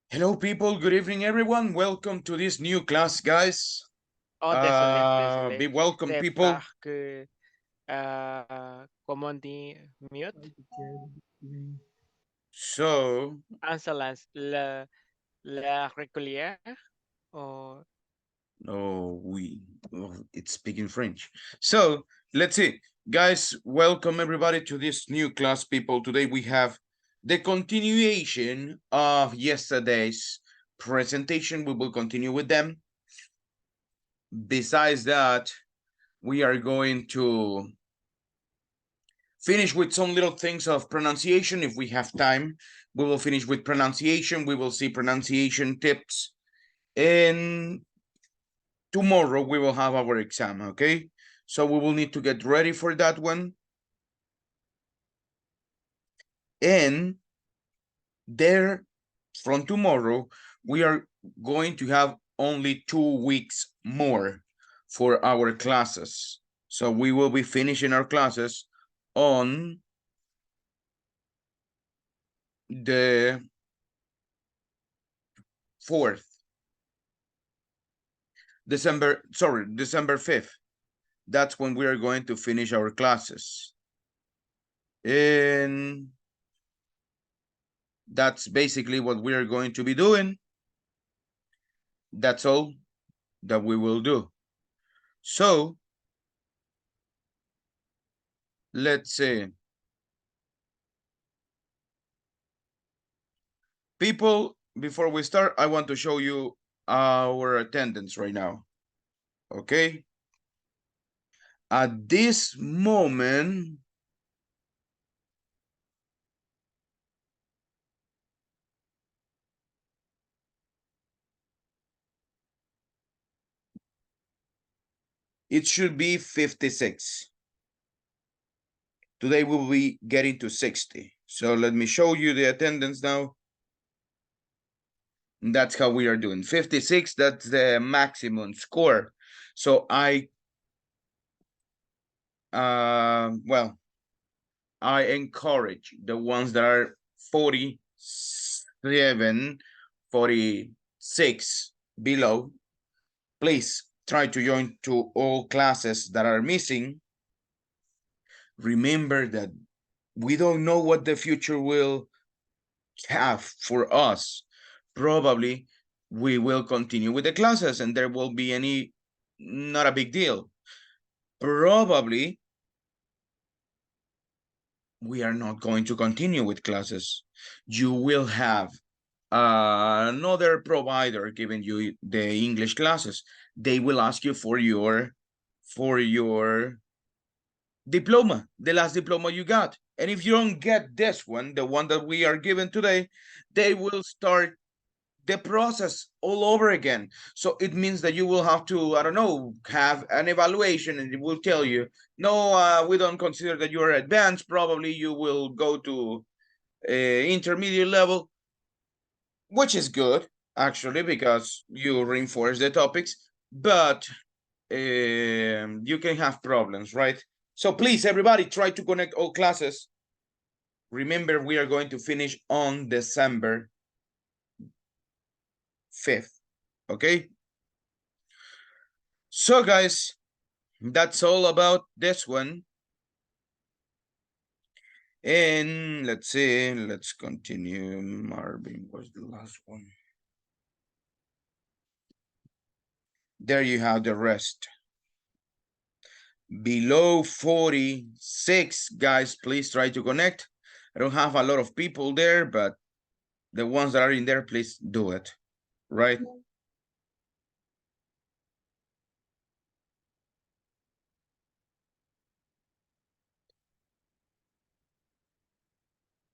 Hello, people. Good evening, everyone. Welcome to this new class, guys. Oh, désolé, Be désolé. welcome, C'est people. parce que, comment on dit mute? So, Insolence, la régulière? Or, oh, it's speaking French. So, let's see, guys. Welcome everybody to this new class, people. Today we have the continuation of yesterday's presentation. We will continue with them. Besides that, we are going to finish with some little things of pronunciation if we have time. We will finish with pronunciation. We will see pronunciation tips. And tomorrow we will have our exam, okay? So we will need to get ready for that one. And there, from tomorrow, we are going to have only 2 weeks more for our classes. So we will be finishing our classes on the 4th, December 5th. That's when we are going to finish our classes. And that's basically what we are going to be doing. That's all that we will do. So, let's see. People, before we start, I want to show you our attendance right now. Okay? At this moment, it should be 56. Today we will be getting to 60. So let me show you the attendance now. And that's how we are doing. 56, that's the maximum score. So well, I encourage the ones that are 47, 46 below, please try to join to all classes that are missing. Remember that we don't know what the future will have for us. Probably we will continue with the classes and there will be not a big deal. Probably we are not going to continue with classes. You will have another provider giving you the English classes. They will ask you for your diploma, the last diploma you got. And if you don't get this one, the one that we are given today, they will start the process all over again. So it means that you will have to, I don't know, have an evaluation and it will tell you, no, we don't consider that you are advanced. Probably you will go to intermediate level, which is good, actually, because you reinforce the topics, but you can have problems, right? So please, everybody, try to connect all classes. Remember, we are going to finish on December 5th, okay? So, guys, that's all about this one. And let's see, let's continue. Marvin was the last one. There you have the rest. Below 46, guys, please try to connect. I don't have a lot of people there, but the ones that are in there, please do it, right?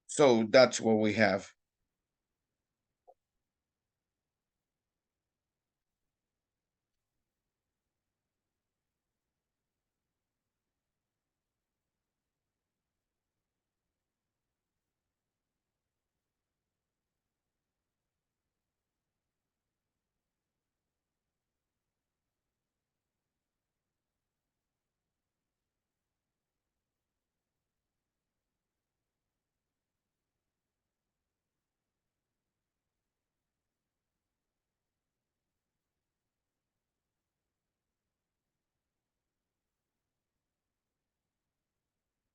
So that's what we have.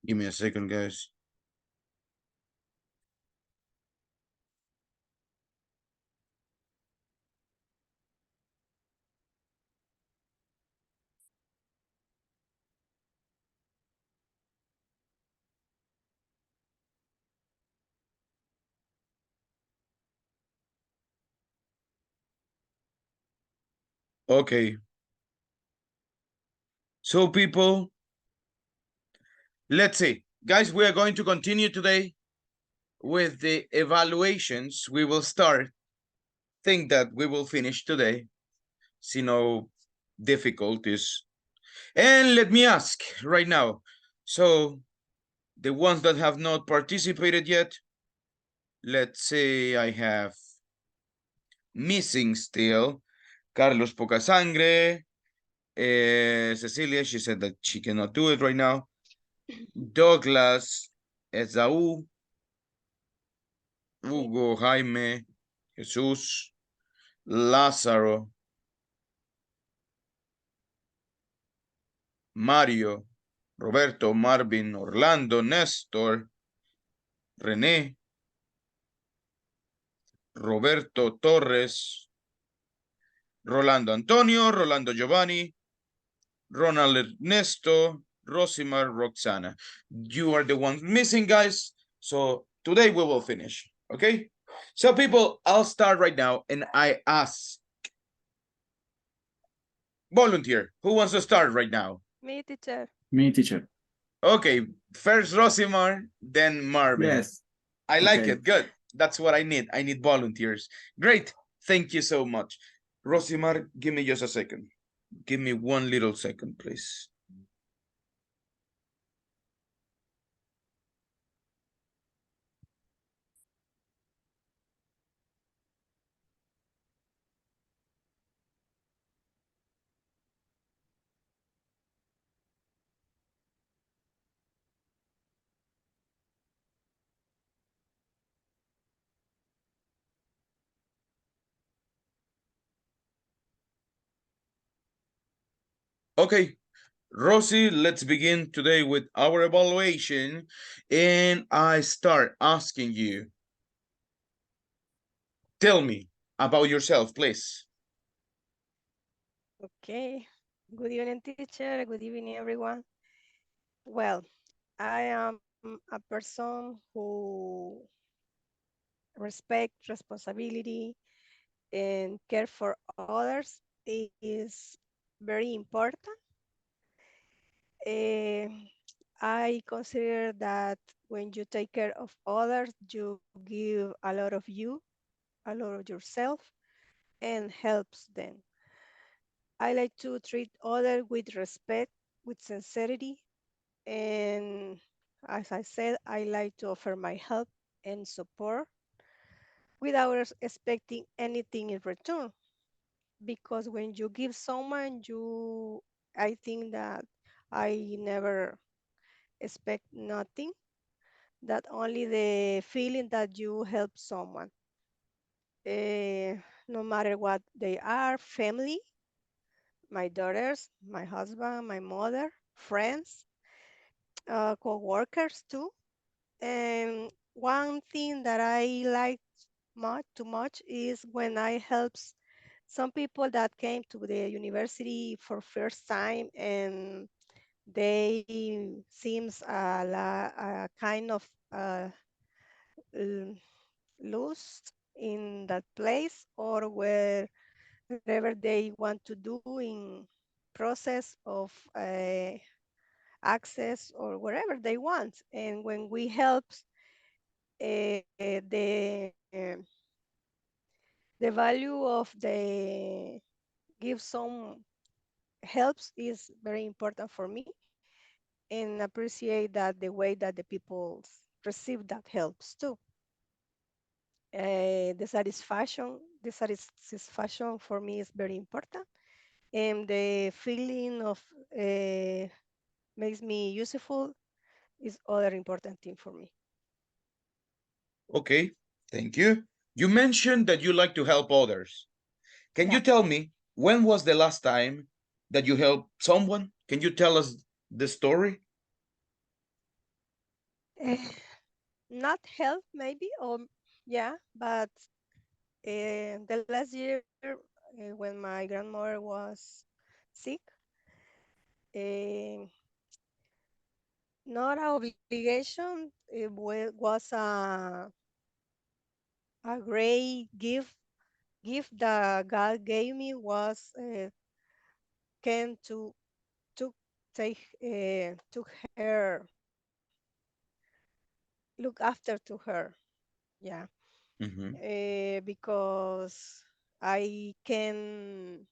Give me a second, guys. Okay. So people, let's see. Guys, we are going to continue today with the evaluations. We will start. Think that we will finish today. See no difficulties. And let me ask right now. So the ones that have not participated yet, let's say I have missing still Carlos Pocasangre, Cecilia, she said that she cannot do it right now. Douglas, Esaú, Hugo, Jaime, Jesús, Lázaro, Mario, Roberto, Marvin, Orlando, Néstor, René, Roberto Torres, Rolando Antonio, Rolando Giovanni, Ronald Ernesto, Rosimar, Roxana. You are the ones missing, guys. So today we will finish, okay? So people, I'll start right now and I ask volunteer, who wants to start right now? Me, teacher. Me, teacher. Okay, first Rosimar, then Marvin. Yes. I like Okay. it, good. That's what I need. I need volunteers. Great, thank you so much. Rosimar, give me just a second. Give me one little second, please. Okay, Rosie, let's begin today with our evaluation. And I start asking you, tell me about yourself, please. Okay. Good evening, teacher. Good evening, everyone. Well, I am a person who respect responsibility and care for others is very important. I consider that when you take care of others, you give a lot of you, a lot of yourself, and helps them. I like to treat others with respect, with sincerity, and as I said, I like to offer my help and support without expecting anything in return. Because when you give someone, I think that I never expect nothing, that only the feeling that you help someone. No matter what they are, family, my daughters, my husband, my mother, friends, co-workers too. And one thing that I like too much is when I helps some people that came to the university for first time and they seems a kind of l- lost in that place or wherever they want to do in process of access or wherever they want. And when we help the value of the give some helps is very important for me and appreciate that the way that the people receive that helps too. The satisfaction for me is very important, and the feeling of makes me useful is other important thing for me. Okay, thank you. You mentioned that you like to help others. Can you Yeah. tell me when was the last time that you helped someone? Can you tell us the story? Eh, not help maybe, or yeah, but the last year when my grandmother was sick, uh, not an obligation, it was a great gift that God gave me was can to took take took her, look after to her. Yeah, Hmm. because I can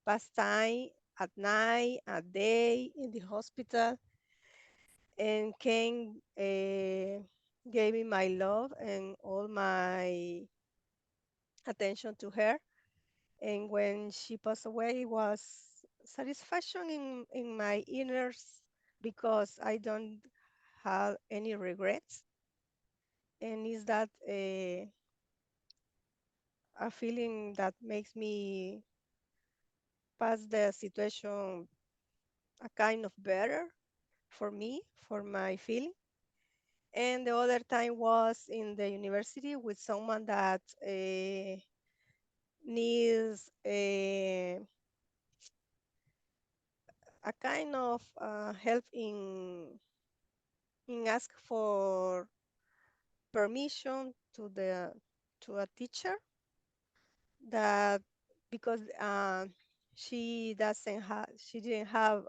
pass time at night, at day in the hospital, and can give me my love and all my attention to her. And when she passed away, it was satisfaction in my inners because I don't have any regrets. And is that a feeling that makes me pass the situation a kind of better for me, for my feeling. And the other time was in the university with someone that needs a kind of help in ask for permission to a teacher that because she didn't have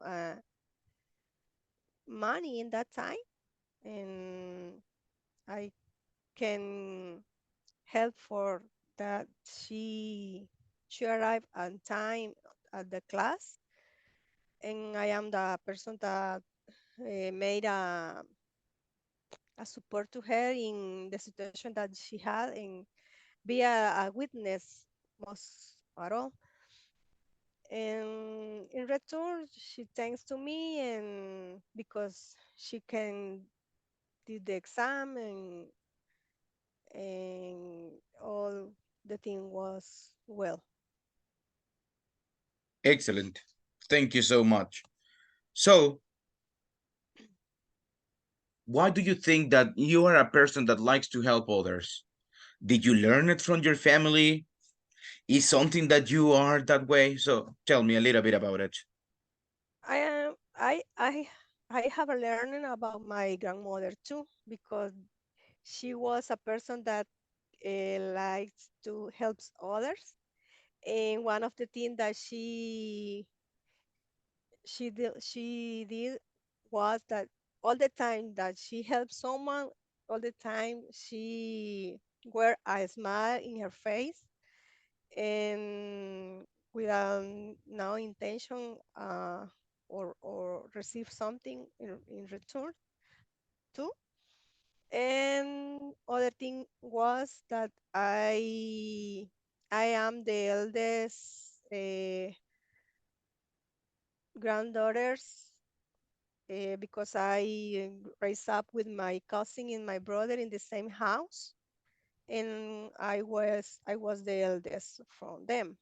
money in that time, and I can help for that she arrived on time at the class, and I am the person that made a support to her in the situation that she had and be a witness most at all. And in return, she thanks to me and because she can do the exam and all the thing was well. Excellent. Thank you so much. So, why do you think that you are a person that likes to help others? Did you learn it from your family? Is something that you are that way? So, tell me a little bit about it. I am I have a learning about my grandmother too because she was a person that likes to help others. And one of the things that she did was that all the time that she helped someone, all the time she wear a smile in her face and without no intention or receive something in return too. And other thing was that I am the eldest granddaughters because I raised up with my cousin and my brother in the same house, and I was the eldest from them,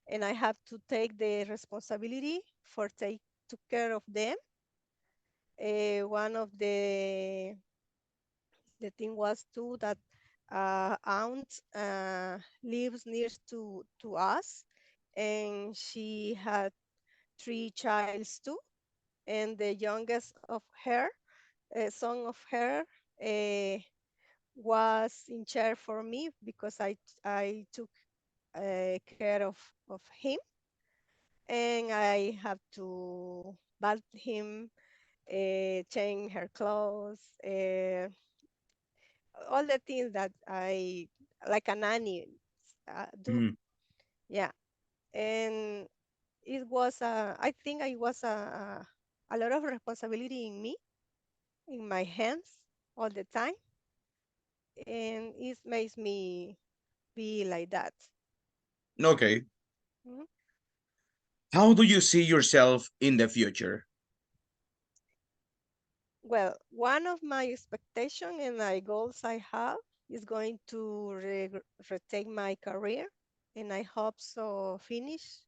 and I have to take the responsibility for take to care of them. One of the thing was too that aunt lives near to us, and she had three childs too, and the youngest of her, son of her, uh, was in charge for me because I took care of him, and I have to bath him, change her clothes, all the things that I like a nanny do. Mm. Yeah, and it was I think it was a lot of responsibility in me, in my hands all the time, and it makes me be like that. Okay. Mhm. How do you see yourself in the future? Well, one of my expectation and my goals I have is going to retake my career, and I hope so finish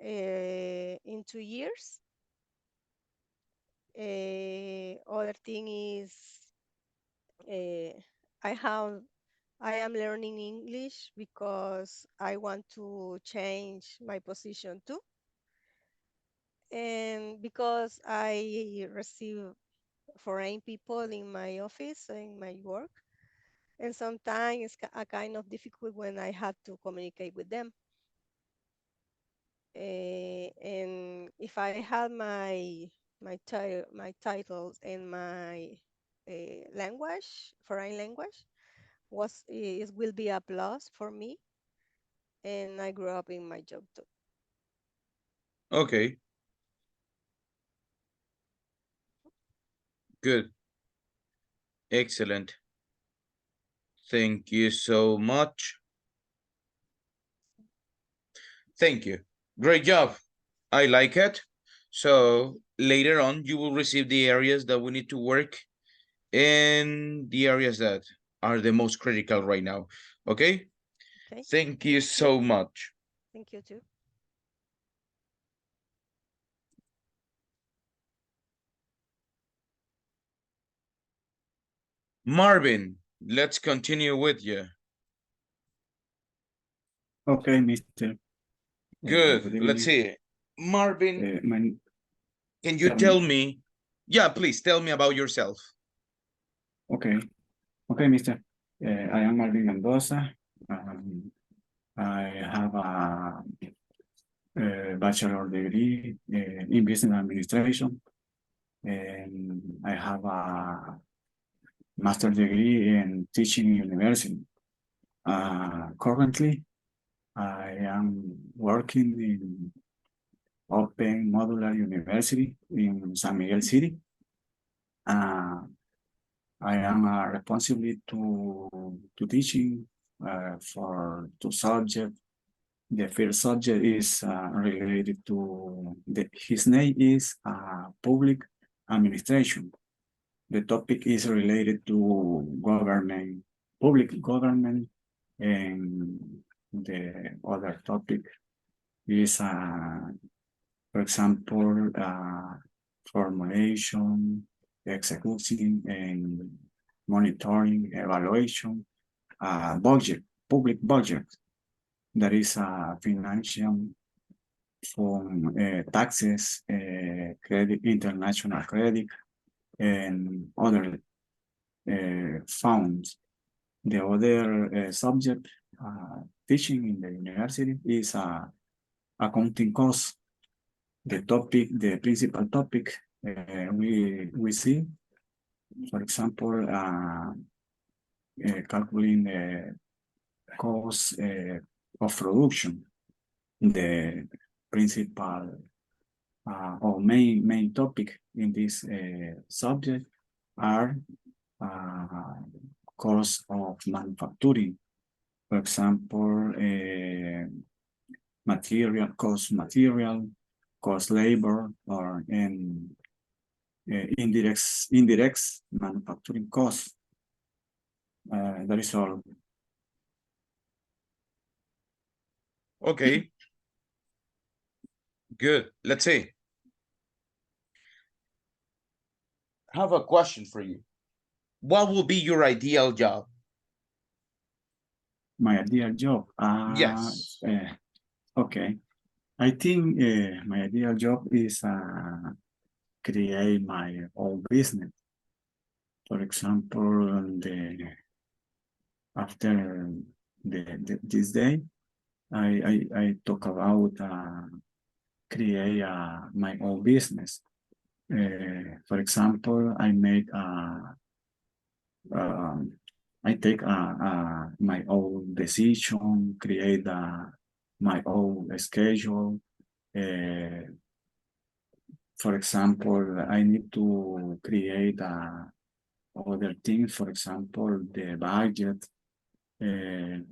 in 2 years. Other thing is I am learning English because I want to change my position too. And because I receive foreign people in my office, in my work, and sometimes it's a kind of difficult when I have to communicate with them. And if I had my titles and my language, foreign language, it will be a plus for me. And I grew up in my job too. Okay, good. Excellent. Thank you so much. Thank you. Great job. I like it. So later on, you will receive the areas that we need to work in, the areas that are the most critical right now. Okay? Okay, Thank you so much. thank you too. Marvin, let's continue with you. Okay, Mr. Good. Good Let's evening. see. Marvin, My, can you tell me? Yeah, please tell me about yourself. okay, okay, Mr. I am Marvin Mendoza. I have a bachelor degree in business administration, and I have a master degree in teaching university. Currently, I am working in Open Modular University in San Miguel City. I am responsible to teaching for two subjects. The first subject is related to his name is public administration. The topic is related to government, public government, and the other topic is, for example, formulation, executing, and monitoring, evaluation, budget, public budget. That is financial from taxes, credit, international credit, and other funds. The other subject teaching in the university is accounting costs. The topic, the principal topic we see, for example, calculating the cost of production. The principal or main topic in this subject are cost of manufacturing. For example, material, cost labor, or in indirect manufacturing costs. That is all. Okay. Good. Let's see. I have a question for you. What will be your ideal job? My ideal job. Yes. Okay. I think my ideal job is create my own business. For example, after this day, I talk about create my own business. For example, I take my own decision, create my own schedule. For example, I need to create other things, for example, the budget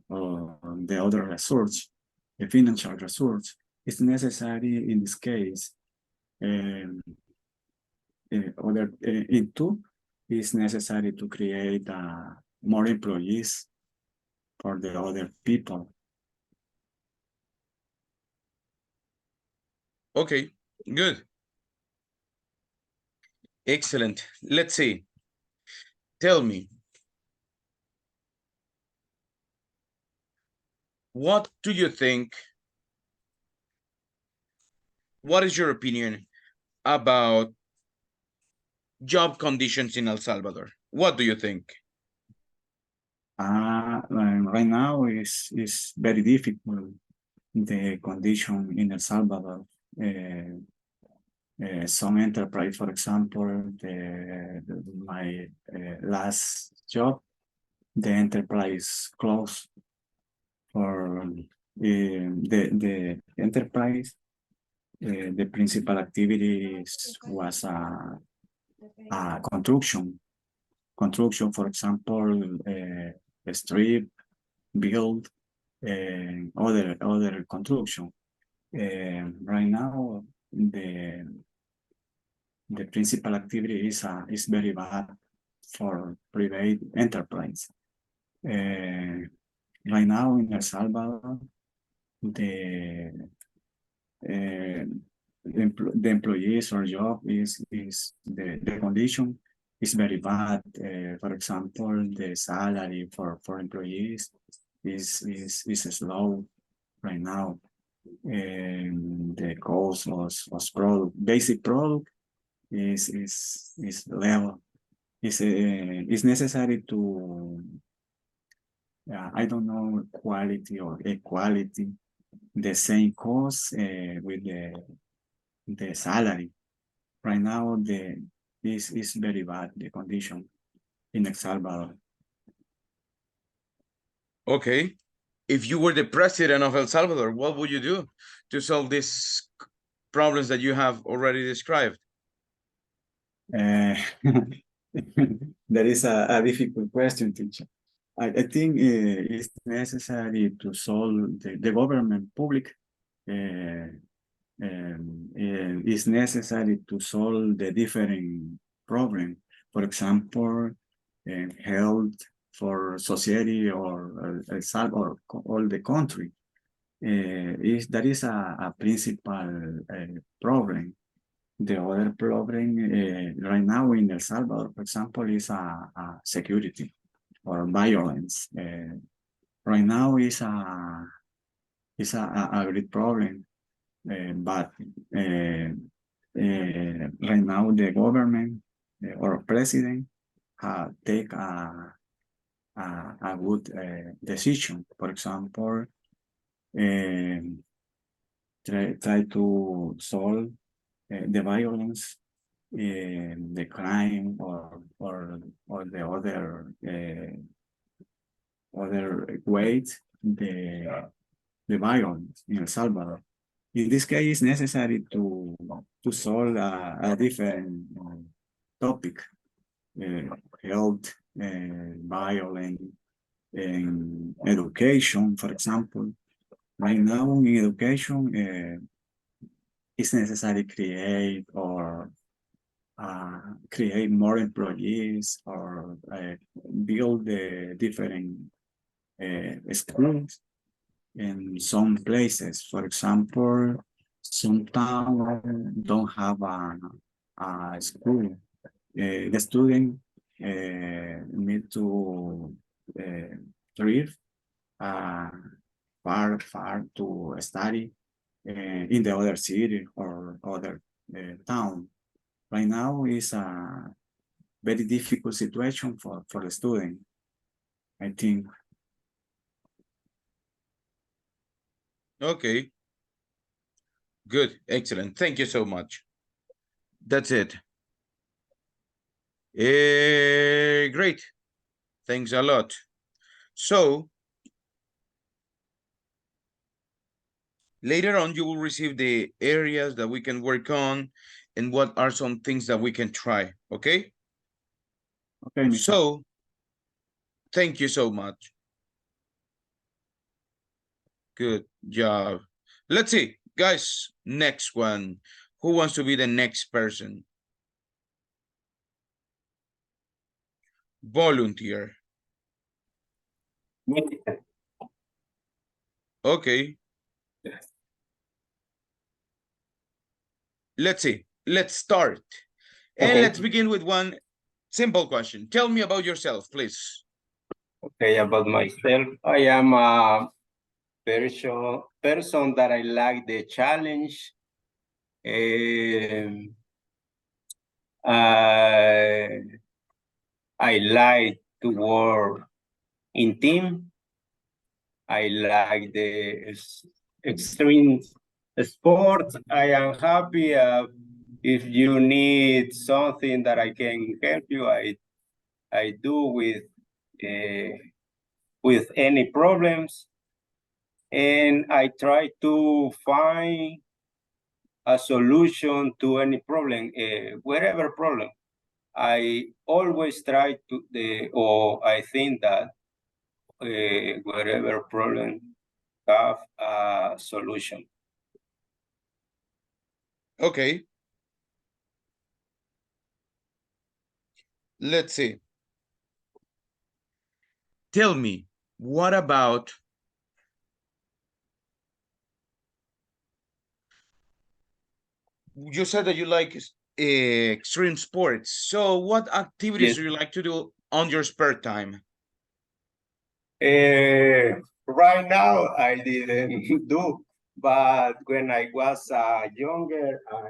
or the other resource, the financial resource. It's necessary in this case. In two, it's necessary to create more employees for the other people. Okay, good. Excellent. Let's see. Tell me, what do you think? What is your opinion about job conditions in El Salvador? What do you think? Right now is very difficult, the condition in El Salvador. Some enterprise, for example, my last job, the enterprise closed for the enterprise. The principal activities was construction, for example, street, build, other construction. Right now, the principal activity is very bad for private enterprise. Right now in El Salvador, the employees or job is the condition is very bad. For example, the salary for employees is slow right now. The cost of product, basic product is level. Is necessary to I don't know, quality or equality, the same cost with the salary. Right now, this is very bad, the condition in El Salvador. Okay. If you were the president of El Salvador, what would you do to solve these problems that you have already described? That is a difficult question, teacher. I think it's necessary to solve the government public. It's necessary to solve the different problems. For example, health for society or all the country. That is a principal problem. The other problem right now in El Salvador, for example, is a security or violence. Right now is a great problem, but right now the government or president take a good decision. For example, try to solve the violence, the crime, or the other ways, the violence in El Salvador. In this case, it's necessary to solve a different topic, health, violence, and education, for example. Right now in education, it's necessary to create more employees or build the different schools in some places. For example, some towns don't have a school. The student need to drive far to study in the other city or other town. Right now is a very difficult situation for the student, I think. Okay. Good. Excellent. Thank you so much. That's it. Great. Thanks a lot. So, later on, you will receive the areas that we can work on and what are some things that we can try, okay? Okay. So, thank you so much. Good job. Let's see, guys, next one. Who wants to be the next person? Volunteer. Okay. Let's see. Let's start. And Okay. let's begin with one simple question. Tell me about yourself, please. Okay, about myself, I am a person that I like the challenge. I like to work in team. I like the extreme sports. I am happy if you need something that I can help you. I do with any problems, and I try to find a solution to any problem, whatever problem. I always try to, or I think that whatever problem have a solution. Okay. Let's see. Tell me, what about you said that you like extreme sports. So what activities Yes. do you like to do on your spare time? Right now, I didn't do, but when I was younger, I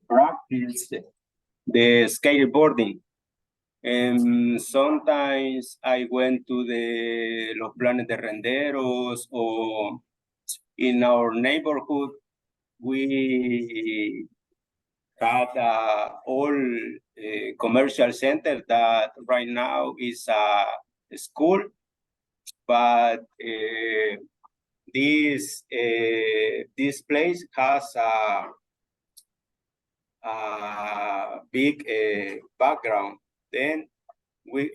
practiced the skateboarding. And sometimes I went to the Los Planes de Renderos, or in our neighborhood, we had all commercial center that right now is a school, but this place has a big background. Then we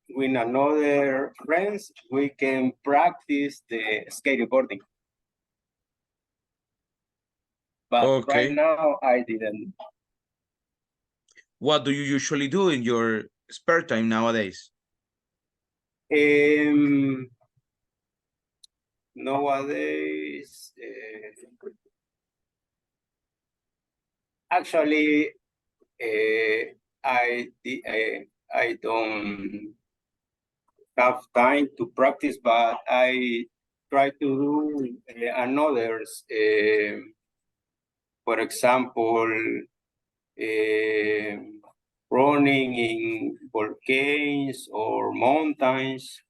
with another friends we can practice the skateboarding. But Okay. right now I didn't. What do you usually do in your spare time nowadays? Nowadays, actually, I don't have time to practice, but I try to do another's. For example, running in volcanoes or mountains.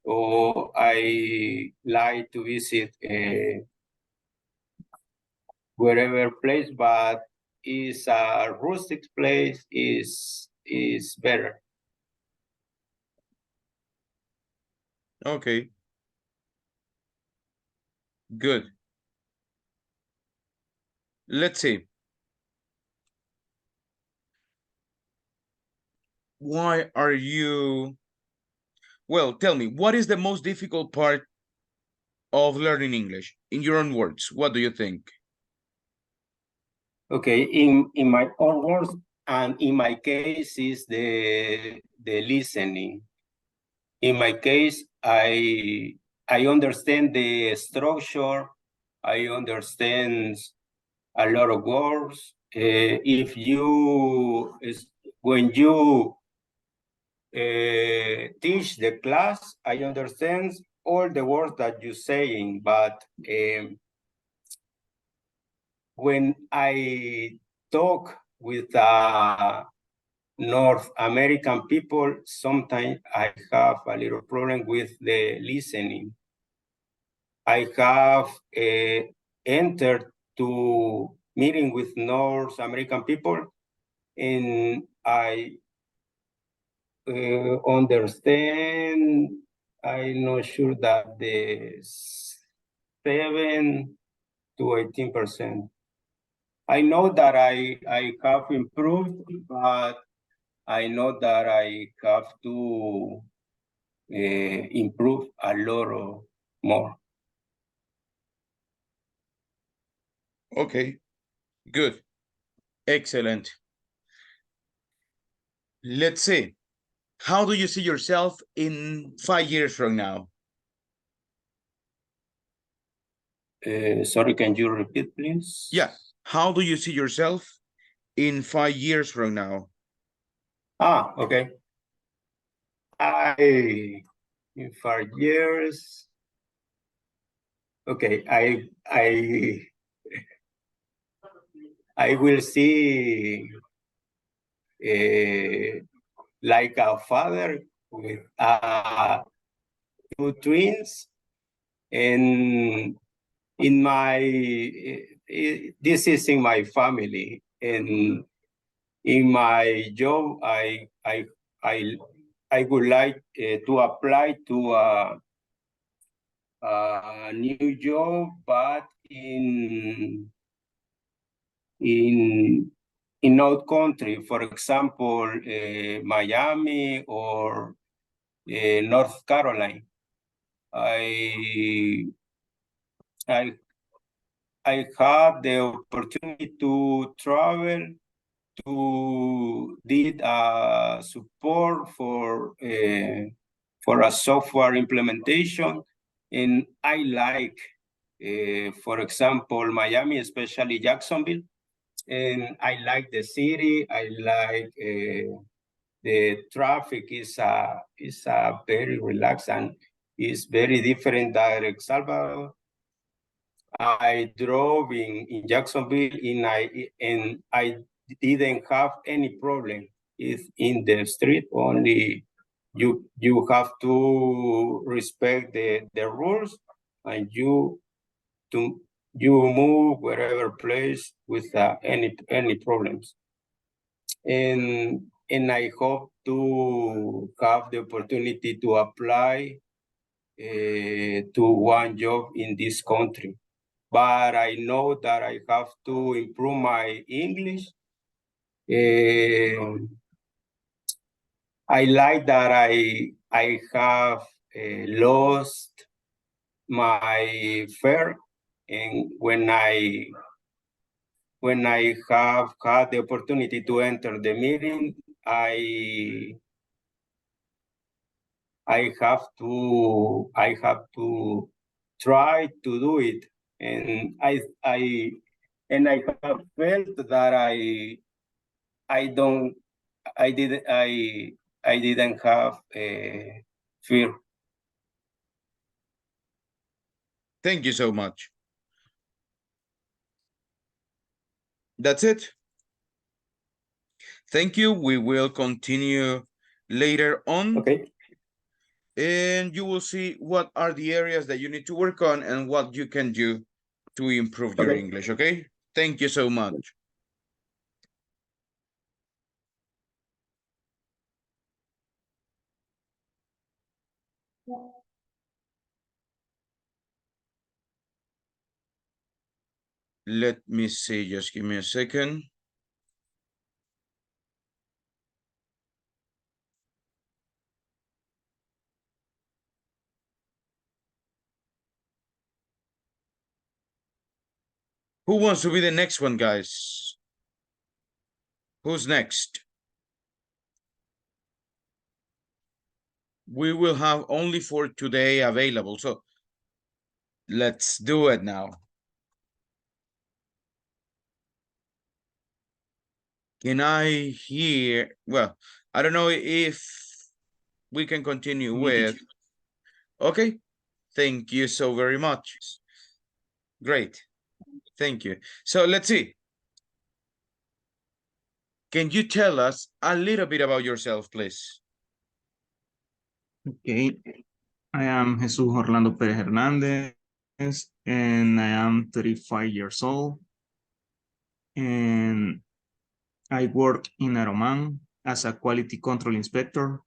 Or I like to visit wherever place, but is a rustic place is better. Okay. Good. Let's see. Why are you... Well, tell me, what is the most difficult part of learning English? In your own words, what do you think? Okay, in my own words, and in my case is the listening. In my case, I understand the structure. I understand a lot of words. If you when you teach the class, I understand all the words that you're saying, but when I talk with North American people, sometimes I have a little problem with the listening. I have entered to meeting with North American people, and I understand. I'm not sure that the 7 to 18%. I know that I have improved, but I know that I have to improve a lot more. Okay, good. Excellent. Let's see. How do you see yourself in 5 years from now? Sorry, can you repeat, please? Yeah. How do you see yourself in 5 years from now? Okay. In 5 years, okay, I will see like a father with 2 twins, and in my this is in my family, and in my job I would like to apply to a new job, but in out country, for example, Miami or North Carolina. I had the opportunity to travel to did support for a software implementation, and I like, for example, Miami, especially Jacksonville, and I like the city. I like the traffic is very relaxed and is very different than El Salvador. I drove in Jacksonville, and I didn't have any problem. It's in the street, only you have to respect the rules, and you move wherever place with any problems. And I hope to have the opportunity to apply to one job in this country. But I know that I have to improve my English. I like that I have lost my fear, and when I have had the opportunity to enter the meeting, I have to try to do it, and I have felt that I didn't have fear. Thank you so much. That's it. Thank you. We will continue later on. Okay. And you will see what are the areas that you need to work on and what you can do to improve your Okay. English, okay? Thank you so much. Let me see, just give me a second. Who wants to be the next one, guys? Who's next? We will have only for today available, so let's do it now. Can I hear? Well, I don't know if we can continue with. Okay, thank you so very much. Great, thank you. So let's see. Can you tell us a little bit about yourself, please? Okay, I am Jesus Orlando Perez Hernandez, and I am 35 years old, and I work in Aroman as a quality control inspector,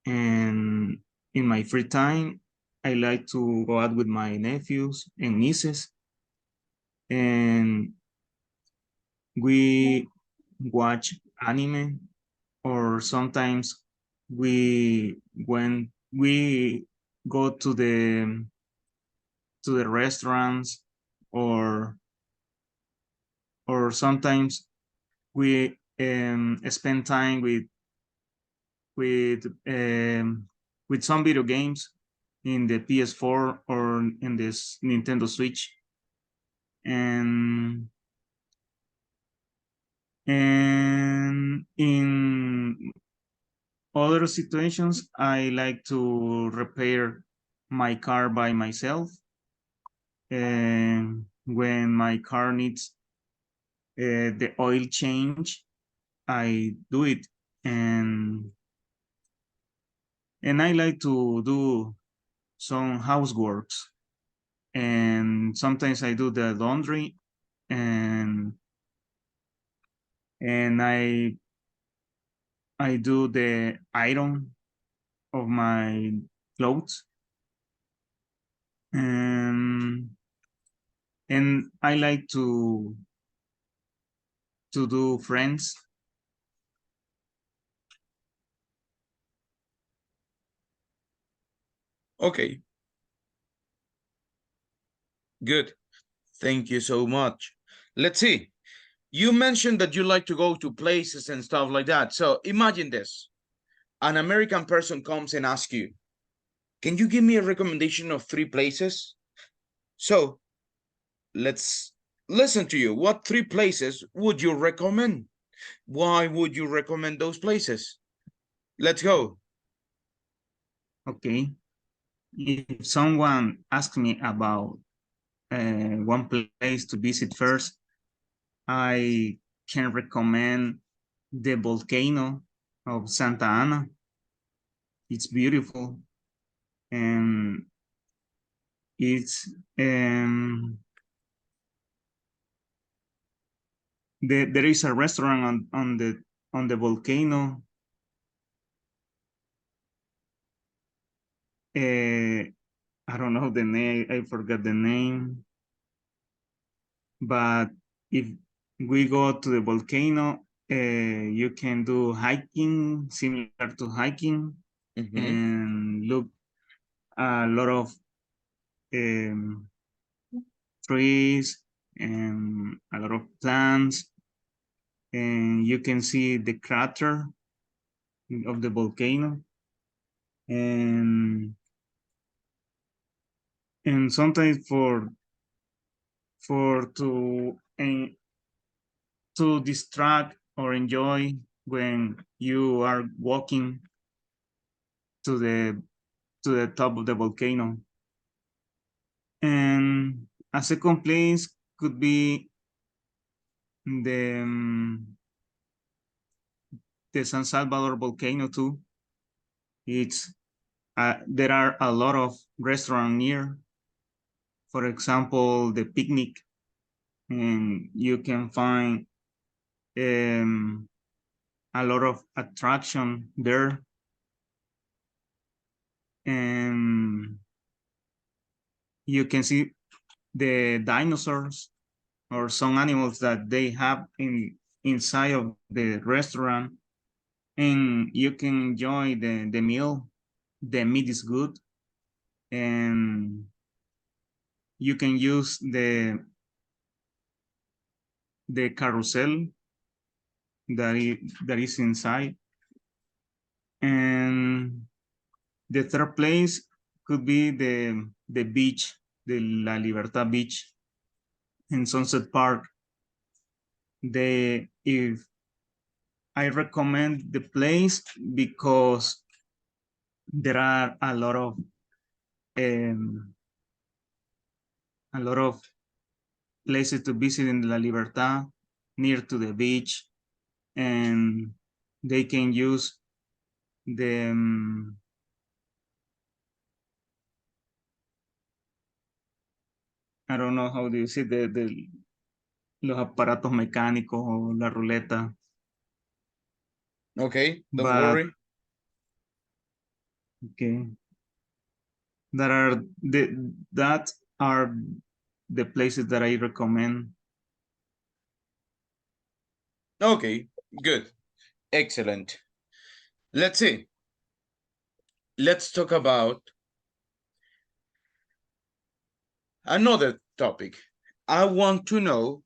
and in my free time, I like to go out with my nephews and nieces, and we watch anime, or sometimes we go to the restaurants, or sometimes we spend time with some video games in the PS4 or in this Nintendo Switch. And And in other situations, I like to repair my car by myself. And when my car needs the oil change, I do it. And I like to do some houseworks. And sometimes I do the laundry, and I do the iron of my clothes. And I like to do friends. Okay. Good. Thank you so much. Let's see. You mentioned that you like to go to places and stuff like that. So imagine this. An American person comes and asks you, can you give me a recommendation of 3 places? So let's listen to you. What 3 places would you recommend? Why would you recommend those places? Let's go. Okay. If someone asks me about one place to visit first, I can recommend the volcano of Santa Ana. It's beautiful, and it's there is a restaurant on the volcano. I don't know the name. I forgot the name. But if we go to the volcano, you can do hiking, similar to hiking, and look a lot of trees and a lot of plants, and you can see the crater of the volcano, and sometimes to distract or enjoy when you are walking to the top of the volcano. And a second place could be the San Salvador volcano too. It's there are a lot of restaurants near. For example, the Picnic, and you can find a lot of attraction there. And you can see the dinosaurs or some animals that they have inside of the restaurant, and you can enjoy the meal. The meat is good, and you can use the carousel that is inside. And the third place could be the beach, the La Libertad Beach in Sunset Park. If I recommend the place because there are a lot of places to visit in La Libertad, near to the beach, and they can use the I don't know how do you say los aparatos mecánicos o la ruleta. Okay, don't But worry. okay, that are the places that I recommend. Okay, good. Excellent. Let's see. Let's talk about another topic. I want to know,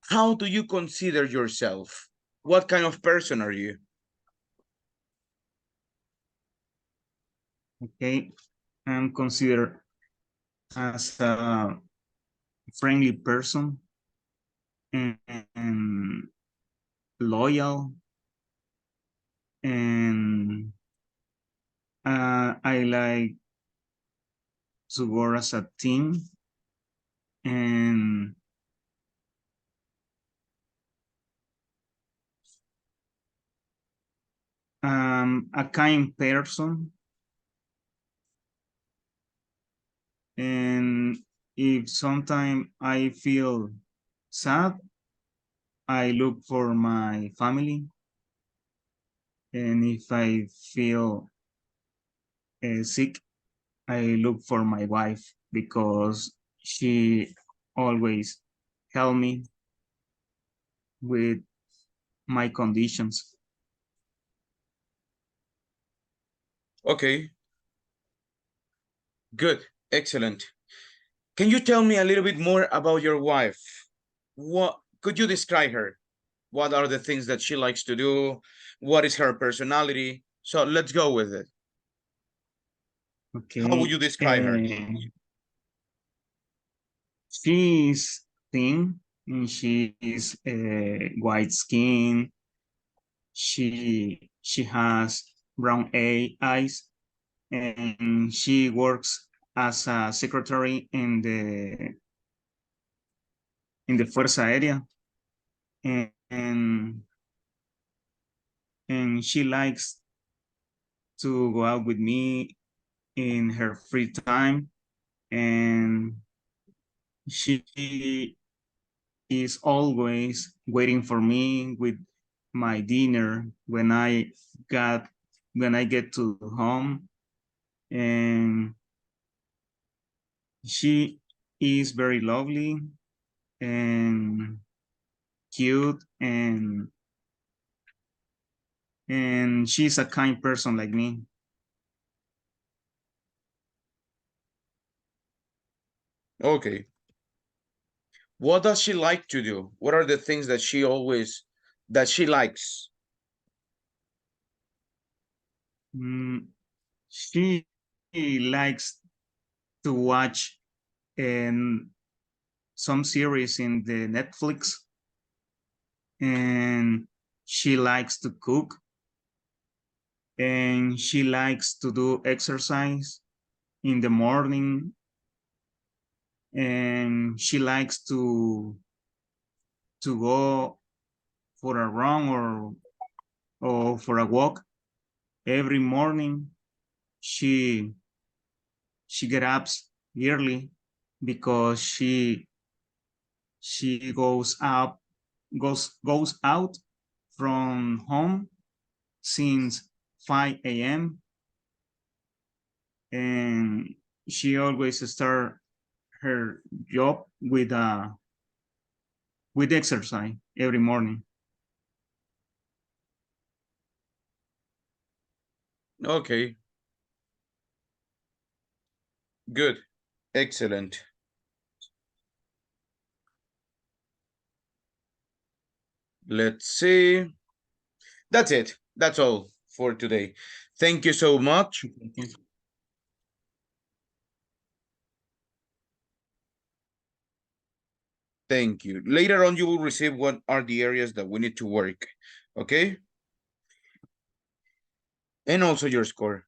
how do you consider yourself? What kind of person are you? Okay, I'm considered as a friendly person. and loyal, and I like to work as a team, and a kind person. And if sometimes I feel sad, I look for my family. And if I feel sick, I look for my wife because she always help me with my conditions. Okay, good, excellent. Can you tell me a little bit more about your wife? What could you describe her? What are the things that she likes to do? What is her personality? So let's go with it. How would Okay. you describe her? She is thin and she is white skin. She has brown eyes, and she works as a secretary in the Fuerza Aérea, and she likes to go out with me in her free time, and she is always waiting for me with my dinner got when I get to home, and she is very lovely and cute, and she's a kind person like me. Okay. What does she like to do? What are the things that she likes? She likes to watch some series in the Netflix, and she likes to cook, and she likes to do exercise in the morning, and she likes to go for a run or for a walk every morning. She get up early because she goes out from home since 5 a.m. and she always start her job with exercise every morning. Okay. Good. Excellent. Let's see. That's it. That's all for today. Thank you so much. Thank you. Later on, you will receive what are the areas that we need to work. Okay? And also your score.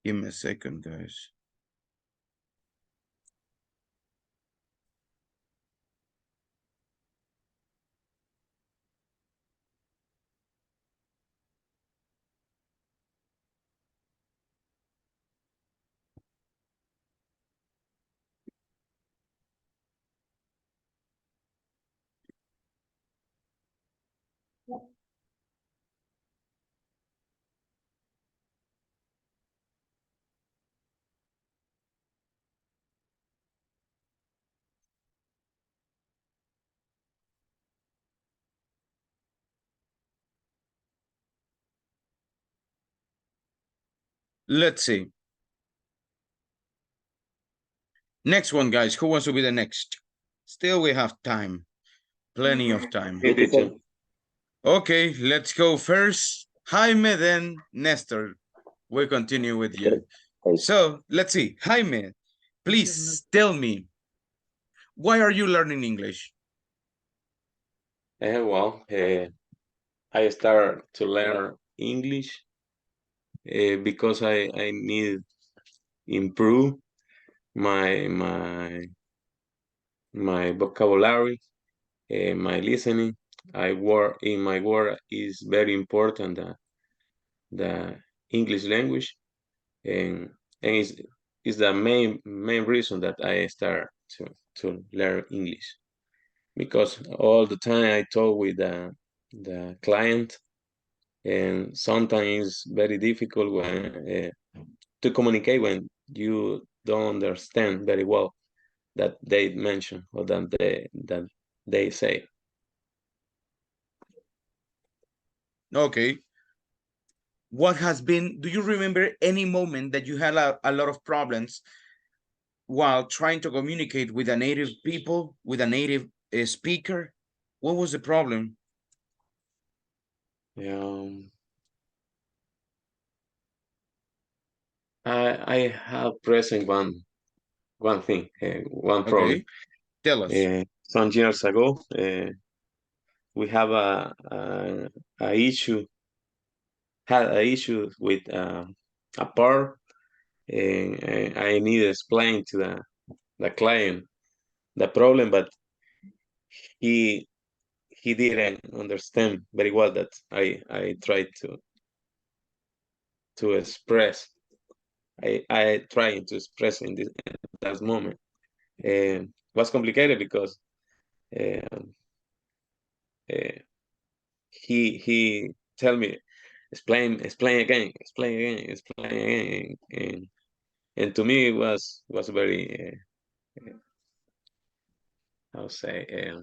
Give me a second, guys. Let's see. Next one, guys. Who wants to be the next? Still, we have time. Plenty of time. Me, teacher. Okay, let's go first. Jaime, then Nestor. We'll continue with you. So, let's see. Jaime, please tell me, why are you learning English? Well, I start to learn English because I need improve my vocabulary, my listening. I work in my work is very important the English language, and is the main reason that I start to learn English, because all the time I talk with the client, and sometimes it's very difficult when to communicate when you don't understand very well that they mention or that they say. Okay. What has been, do you remember any moment that you had a lot of problems while trying to communicate with a native people, with a native speaker? What was the problem? I have present one thing, one problem. Okay, tell us. Some years ago, we have a issue, had an issue with a part, and I need to explain to the client the problem, but he didn't understand very well that I tried to express. I tried to express in that moment. Was complicated because he tell me explain again, and to me it was very how say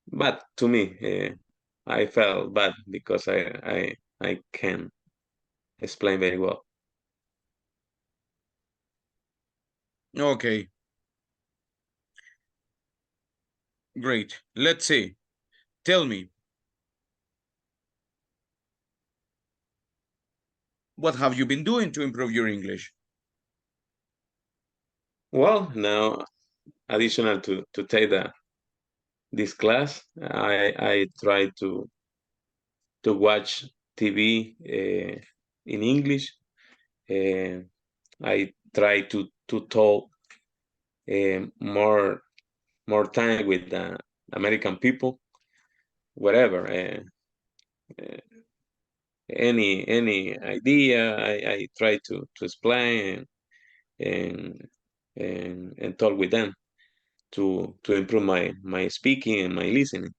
bad to me. I felt bad because I can explain very well. Okay. Great. Let's see. Tell me. What have you been doing to improve your English? Well, now additional to take this class, I try to watch TV in English. I try to talk more time with the American people, whatever. Any idea, I try to explain and talk with them to improve my speaking and my listening.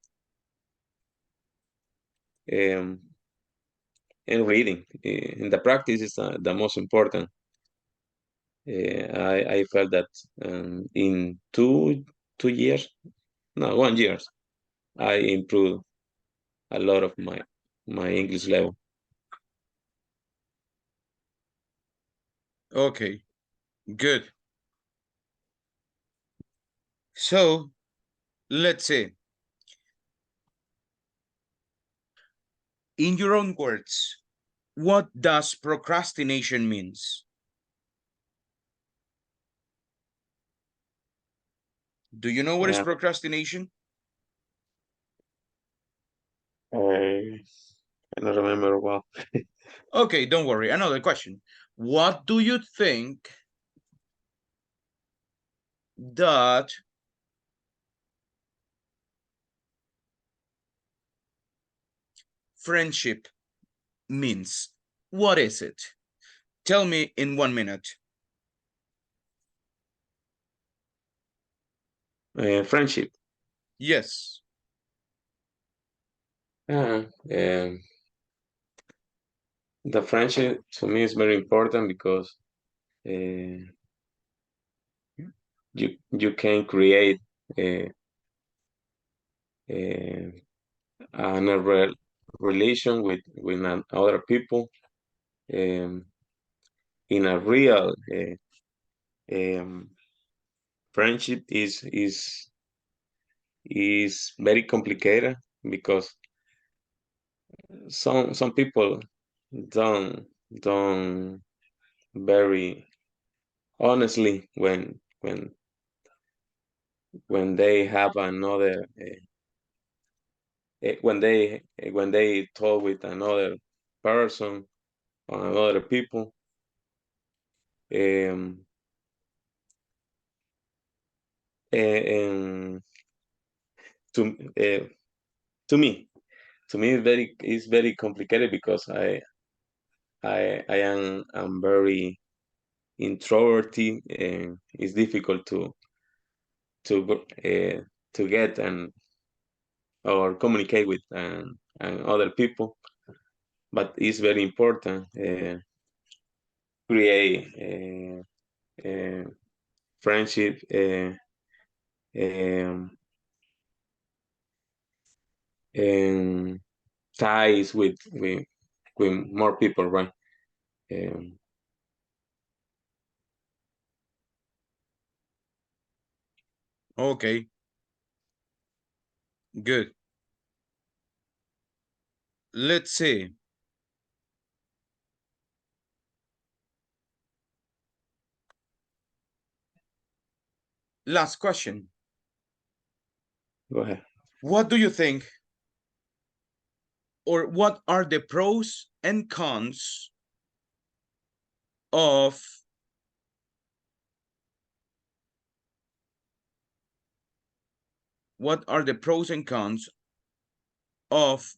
And reading in the practice is the most important. I felt that in 2 years, no, 1 year, I improved a lot of my English level. Okay, good. So, let's see. In your own words, what does procrastination means? Do you know what is Yeah. procrastination? I don't remember well. Okay, don't worry. Another question. What do you think that friendship means? What is it? Tell me in 1 minute. Friendship. Yes. The friendship to me is very important because you can create a relation with other people, in a real friendship is very complicated, because some people don't very honestly when they have another when they talk with another person or another people, and to to me it's very complicated, because I am I'm very introverted, and it's difficult to get and or communicate with and other people, but it's very important create friendship, um, and ties with more people, right? Um, Okay. Good. Let's see. Last question. Go ahead. What do you think, or what are the pros and cons of of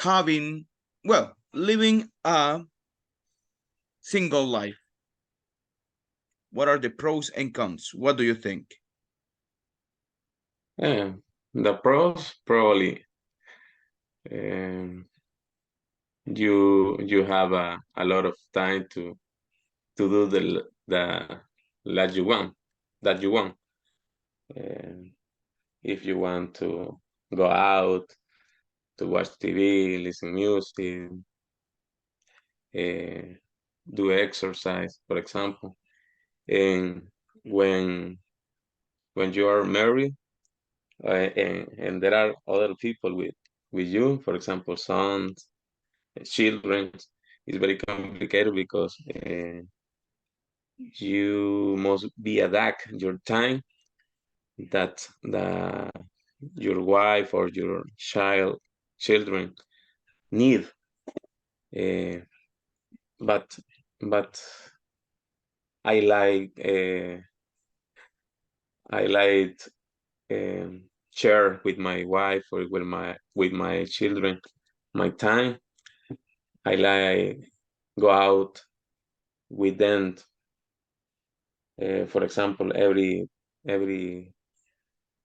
having, well, living a single life? What are the pros and cons? What do you think? The pros, probably you have a lot of time to do the that you want. If you want to go out to watch TV, listen music, do exercise, for example. And when you are married, and there are other people with you, for example, sons, children, it's very complicated, because you must be adapt your time that your wife or your children need. Uh, but I like share with my wife or with my children my time. I like go out with them. For example, every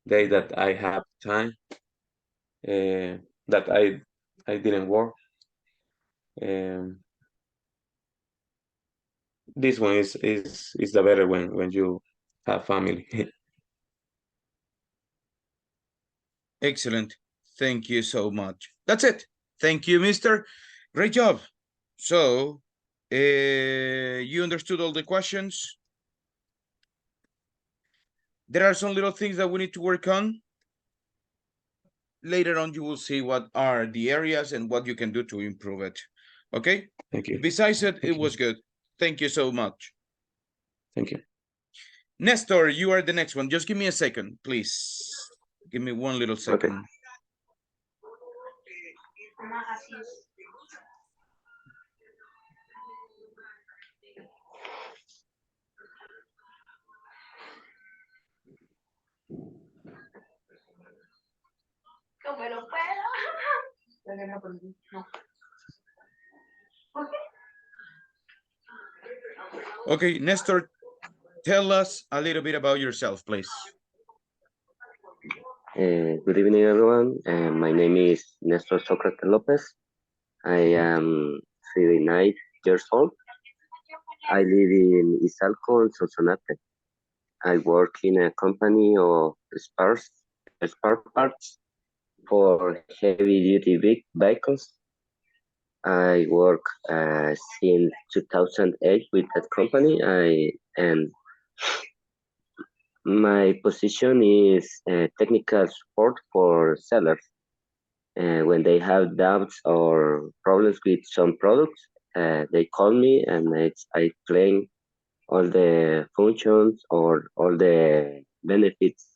day that I have time, that I didn't work. This one is the better when you have family. Excellent. Thank you so much. That's it. Thank you, mister. Great job. So, you understood all the questions. There are some little things that we need to work on. Later on, you will see what are the areas and what you can do to improve it. Okay? Thank you. Besides it, it was good. Thank you so much. Thank you. Nestor, you are the next one. Just give me a second, please. Give me one little second. Okay, Nestor, tell us a little bit about yourself, please. Good evening, everyone. My name is Nestor Socrates Lopez. I am 39 years old. I live in Izalco, Sonsonate. I work in a company of spare parts for heavy-duty vehicles. I work since 2008 with that company. And my position is technical support for sellers. When they have doubts or problems with some products, they call me and I explain all the functions or all the benefits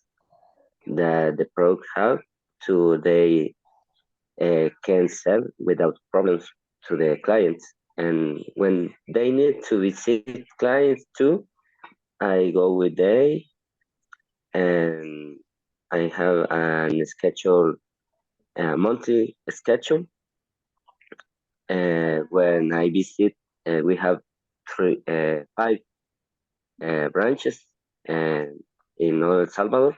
that the product have, so they can sell without problems to the clients. And when they need to visit clients too, I go with them, and I have a schedule, a monthly schedule. When I visit, we have five branches in El Salvador.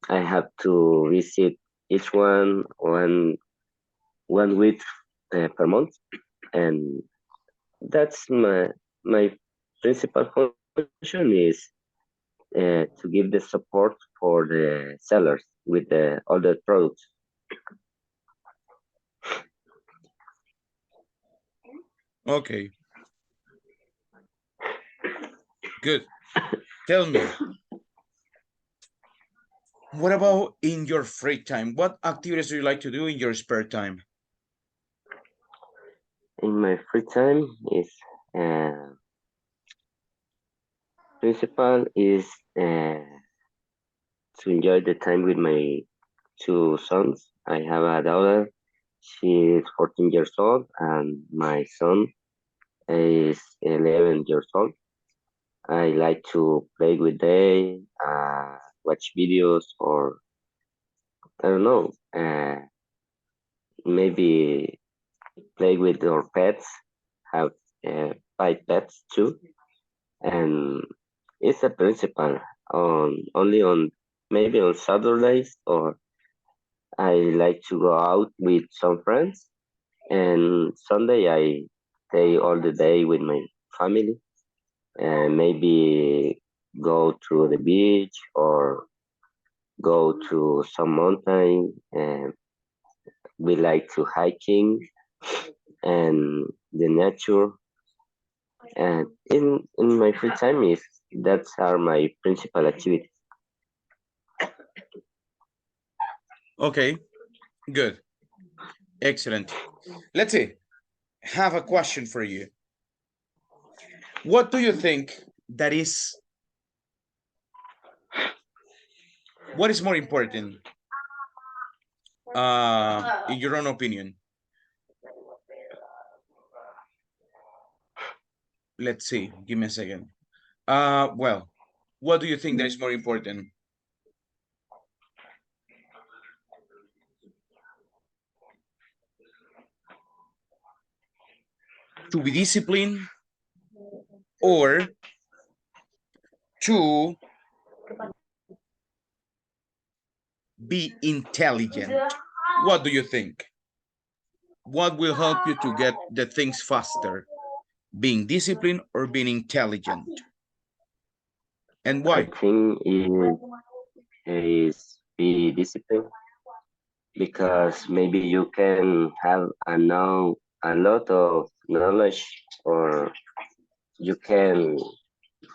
I have to visit each one week per month, and that's my principal function is to give the support for the sellers with all the products. Okay. Good. Tell me, what about in your free time? What activities do you like to do in your spare time? In my free time is principal is to enjoy the time with my two sons. I have a daughter, she is 14 years old, and my son is 11 years old. I like to play with them, watch videos, or I don't know, maybe play with our pets, have 5 pets too. And it's a principle on only on maybe on Saturdays, or I like to go out with some friends, and Sunday I stay all the day with my family, and maybe go to the beach or go to some mountain, and we like to hiking and the nature. And in my free time is that's are my principal activities. Okay, good. Excellent. Let's see. Have a question for you. What do you think that is, what is more important, in your own opinion? Let's see, give me a second. Well, what do you think that is more important? To be disciplined or to be intelligent? What do you think? What will help you to get the things faster? Being disciplined or being intelligent? And I why? think it is be disciplined, because maybe you can have a lot of knowledge, or you can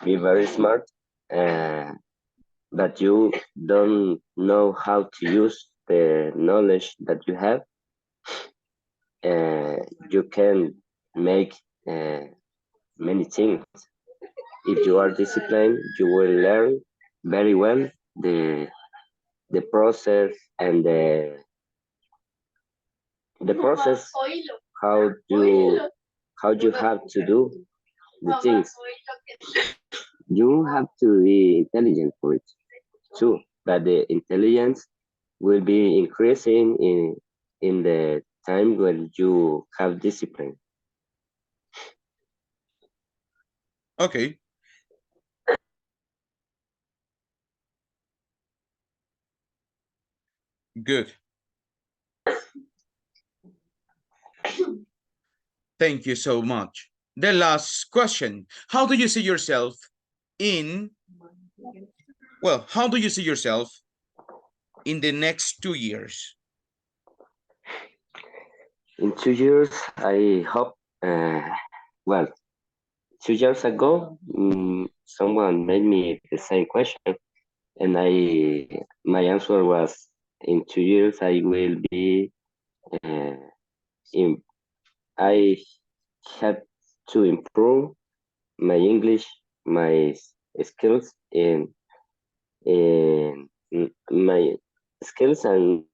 be very smart, but you don't know how to use the knowledge that you have. You can make many things. If you are disciplined, you will learn very well the process and the process how you have to do the things. You have to be intelligent for it too, but the intelligence will be increasing in the time when you have discipline. Okay. Good. Thank you so much. The last question. How do you see yourself in Well, how do you see yourself in the next 2 years? In 2 years, I hope, well, 2 years ago, someone made me the same question, and my answer was, in 2 years, I will be, I have to improve my English, my skills, and my skills and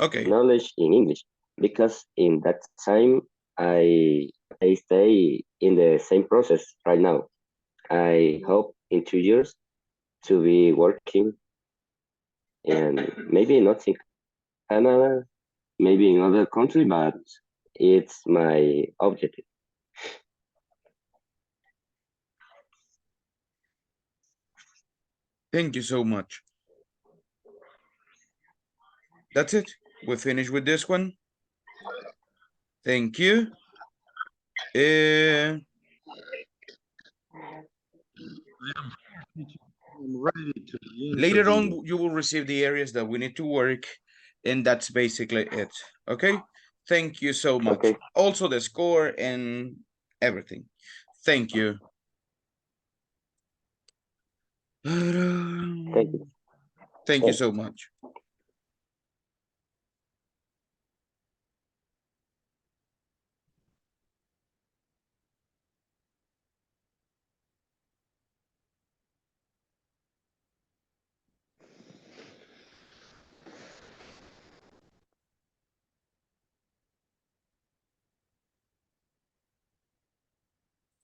Okay, knowledge in English, because in that time I stay in the same process right now. I hope in 2 years to be working, and maybe not in Canada, maybe in other country, but it's my objective. thank you so much. That's it. We're finished with this one. Thank you. Later on, you will receive the areas that we need to work, and that's basically it. Okay? Thank you so much. Okay. Also the score and everything. Thank you. Thank you. Thank you so much.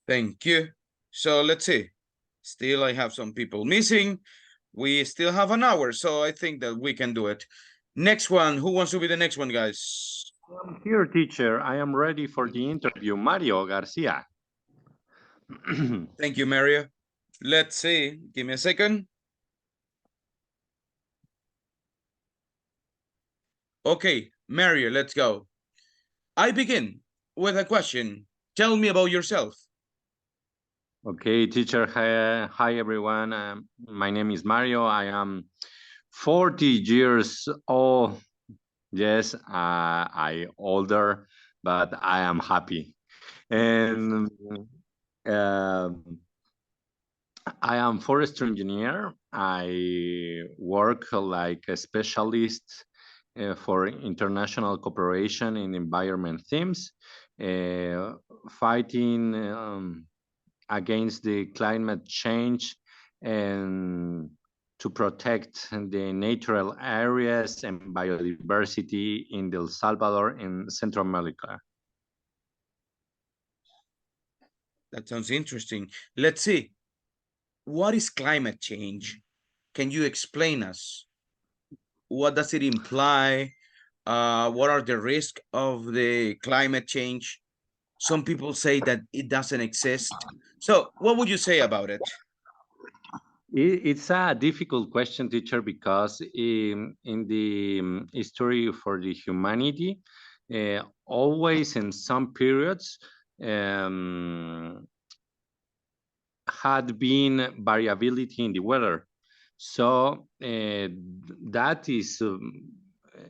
Thank you. So let's see. Still, I have some people missing. We still have an hour, so I think that we can do it. Next one. Who wants to be the next one, guys? I'm here, teacher. I am ready for the interview. Mario Garcia. Thank you, Mario. Let's see. Give me a second. Okay, Mario, let's go. I begin with a question. Tell me about yourself. Okay, teacher. Hi everyone. My name is Mario. I am 40 years old. Yes, I older, but I am happy. And I am forestry engineer. I work like a specialist for international cooperation in environment themes, fighting against the climate change and to protect the natural areas and biodiversity in El Salvador and Central America. That sounds interesting. Let's see. What is climate change? Can you explain us? What does it imply? What are the risks of the climate change? Some people say that it doesn't exist. So what would you say about it? It's a difficult question, teacher, because in the history for the humanity, always in some periods had been variability in the weather. So that is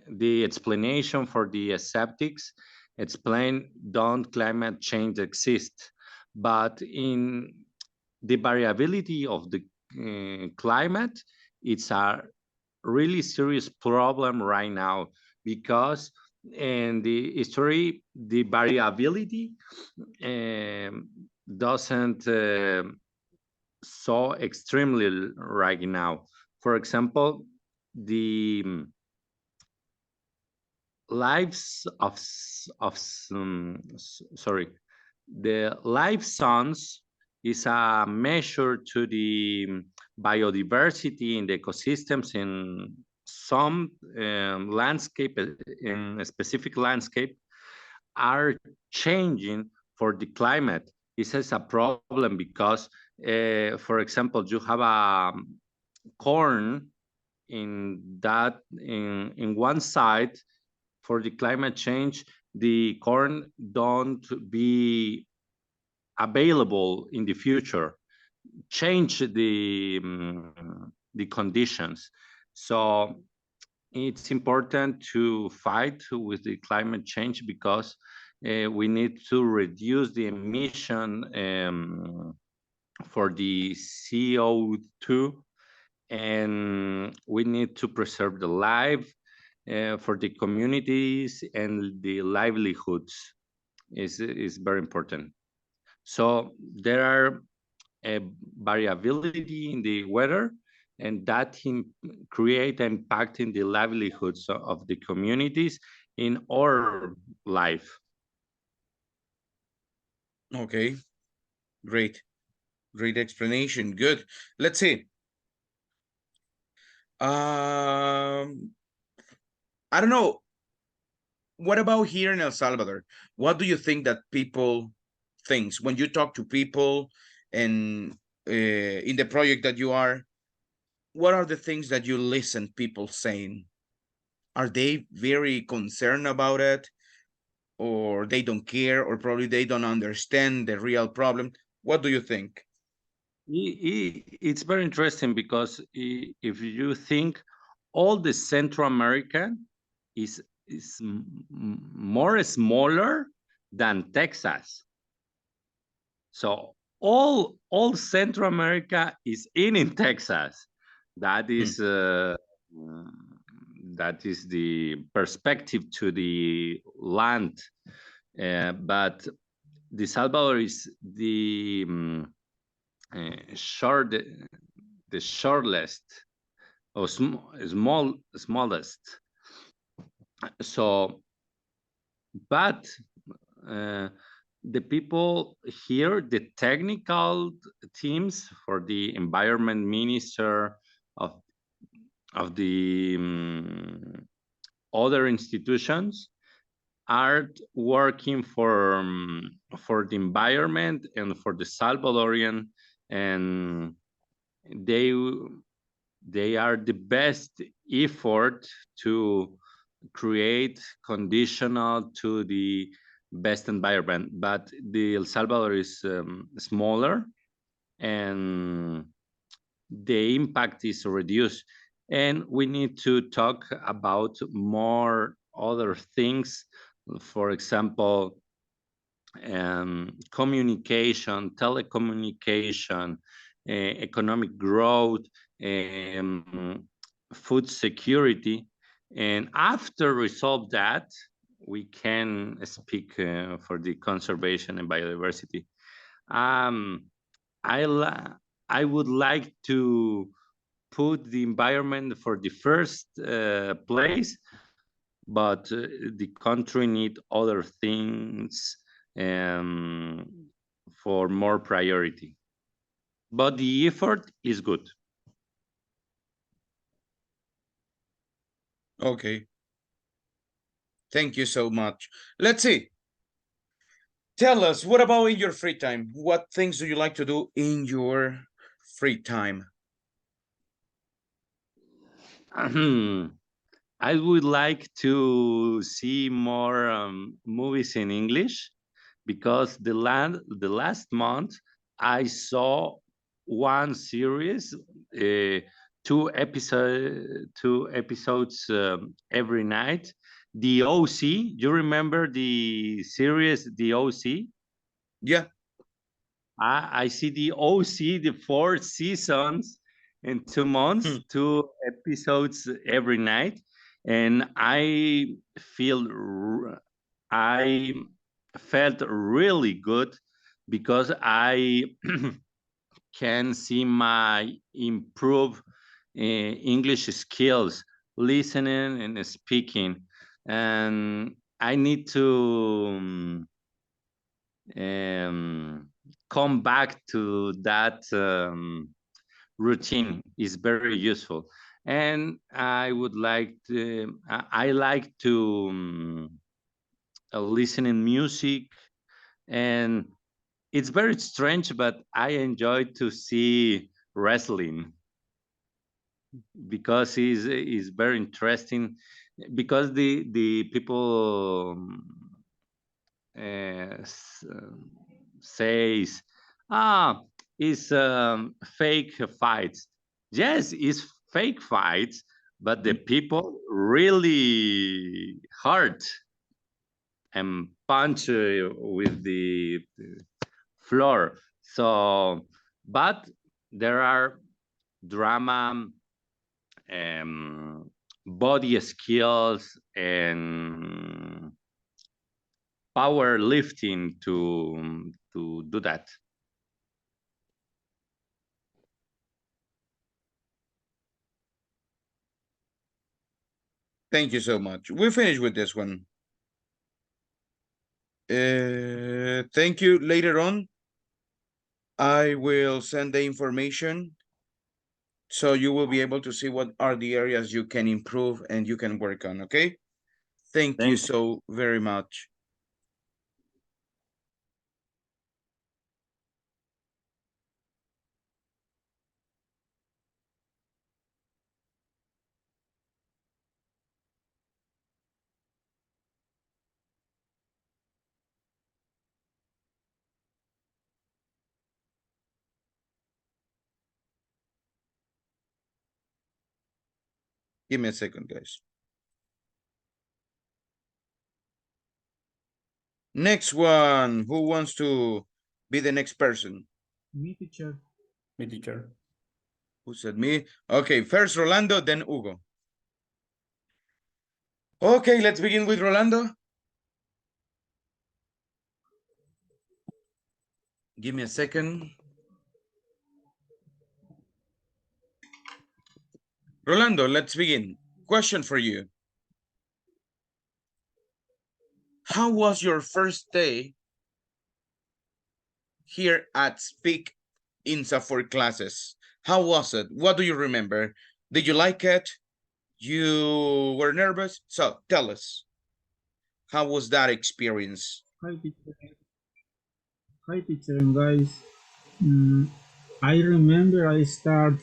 the explanation for the skeptics. Explain, don't climate change exist? But in the variability of the climate, it's a really serious problem right now, because in the history, the variability doesn't so extremely right now. For example, the lives of the life zones is a measure to the biodiversity in the ecosystems in some landscape, in a specific landscape, are changing for the climate. This is a problem because, for example, you have a corn in one side. For the climate change, the corn don't be available in the future, change the conditions. So it's important to fight with the climate change because we need to reduce the emission for the CO2, and we need to preserve the life for the communities, and the livelihoods is very important. So there are a variability in the weather, and that create impact in the livelihoods of the communities in our life. Okay, great explanation. Good. Let's see. I don't know. What about here in El Salvador? What do you think that people thinks when you talk to people and in the project that you are? What are the things that you listen people saying? Are they very concerned about it, or they don't care, or probably they don't understand the real problem? What do you think? It's very interesting because if you think all the Central America is more smaller than Texas. So all Central America is in Texas. That is that is the perspective to the land. But the Salvador is the shortest or smallest. So, but the people here, the technical teams for the environment minister of the other institutions are working for the environment and for the Salvadorian, and they are the best effort to create conditional to the best environment. But the El Salvador is smaller, and the impact is reduced, and we need to talk about more other things. For example, communication, telecommunication, economic growth, food security. And after resolve that, we can speak for the conservation and biodiversity. I would like to put the environment for the first place, but the country need other things for more priority. But the effort is good. Okay. Thank you so much. Let's see. Tell us, what about in your free time? What things do you like to do in your free time? I would like to see more movies in English, because the last month I saw one series, two episodes every night. The OC, you remember the series, The OC? Yeah. I see the OC, the 4 seasons in 2 months, 2 episodes every night, and I felt really good because I can see my improve English skills, listening and speaking, and I need to come back to that routine. Is very useful, and I would like to. I like to listen in music, and it's very strange, but I enjoy to see wrestling because it's very interesting. Because the people says, it's fake fights. Yes, it's fake fights, but the people really hurt and punch with the floor. So, but there are drama, body skills, and powerlifting to do that. Thank you so much. We finished with this one. Thank you. Later on, I will send the information so you will be able to see what are the areas you can improve and you can work on, okay? Thank you so very much. Give me a second, guys. Next one, who wants to be the next person? Me, teacher. Me, teacher. Who said me? Okay, first Rolando, then Hugo. Okay, let's begin with Rolando. Give me a second. Rolando, let's begin. Question for you. How was your first day here at Speak INSA for classes? How was it? What do you remember? Did you like it? You were nervous? So tell us. How was that experience? Hi, teacher. Hi, teacher and guys. I remember I started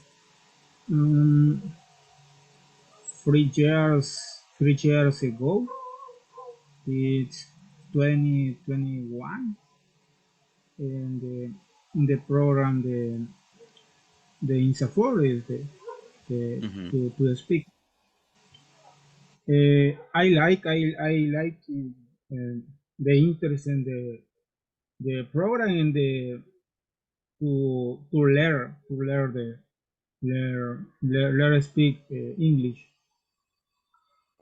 3 years ago. It's 2021, and in the program the INSAFOR is to speak. I like the interest in the program and to learn speak English.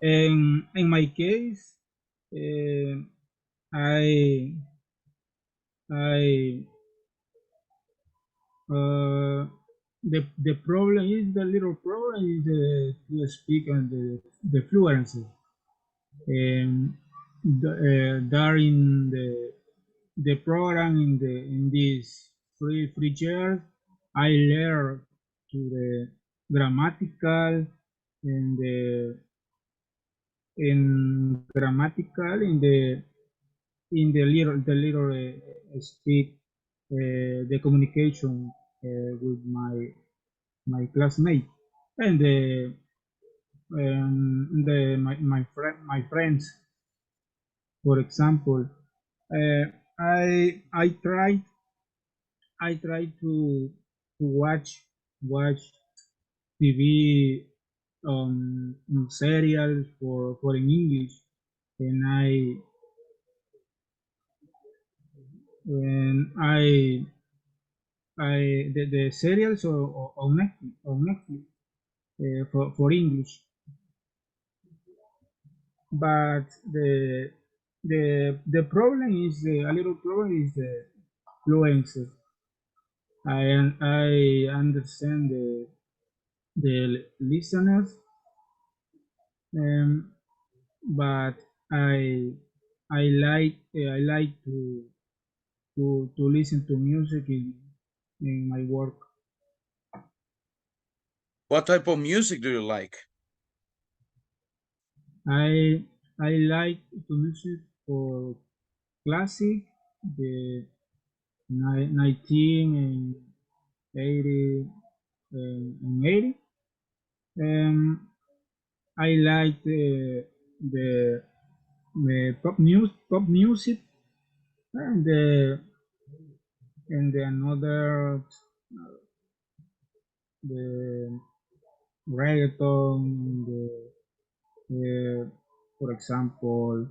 And in my case, the problem is the little problem is to speak and the fluency. During the program in this 3 years, I learned to the grammatical and the little speak the communication with my classmate and my friends. For example, I try to watch TV serials for in English, and the serials on Netflix for English, but the problem is a little problem is the fluency. I understand the listeners, but I like to listen to music in my work. What type of music do you like? I like to music for classic, the 1980 and 80. I like the pop music and and the another the reggaeton, for example,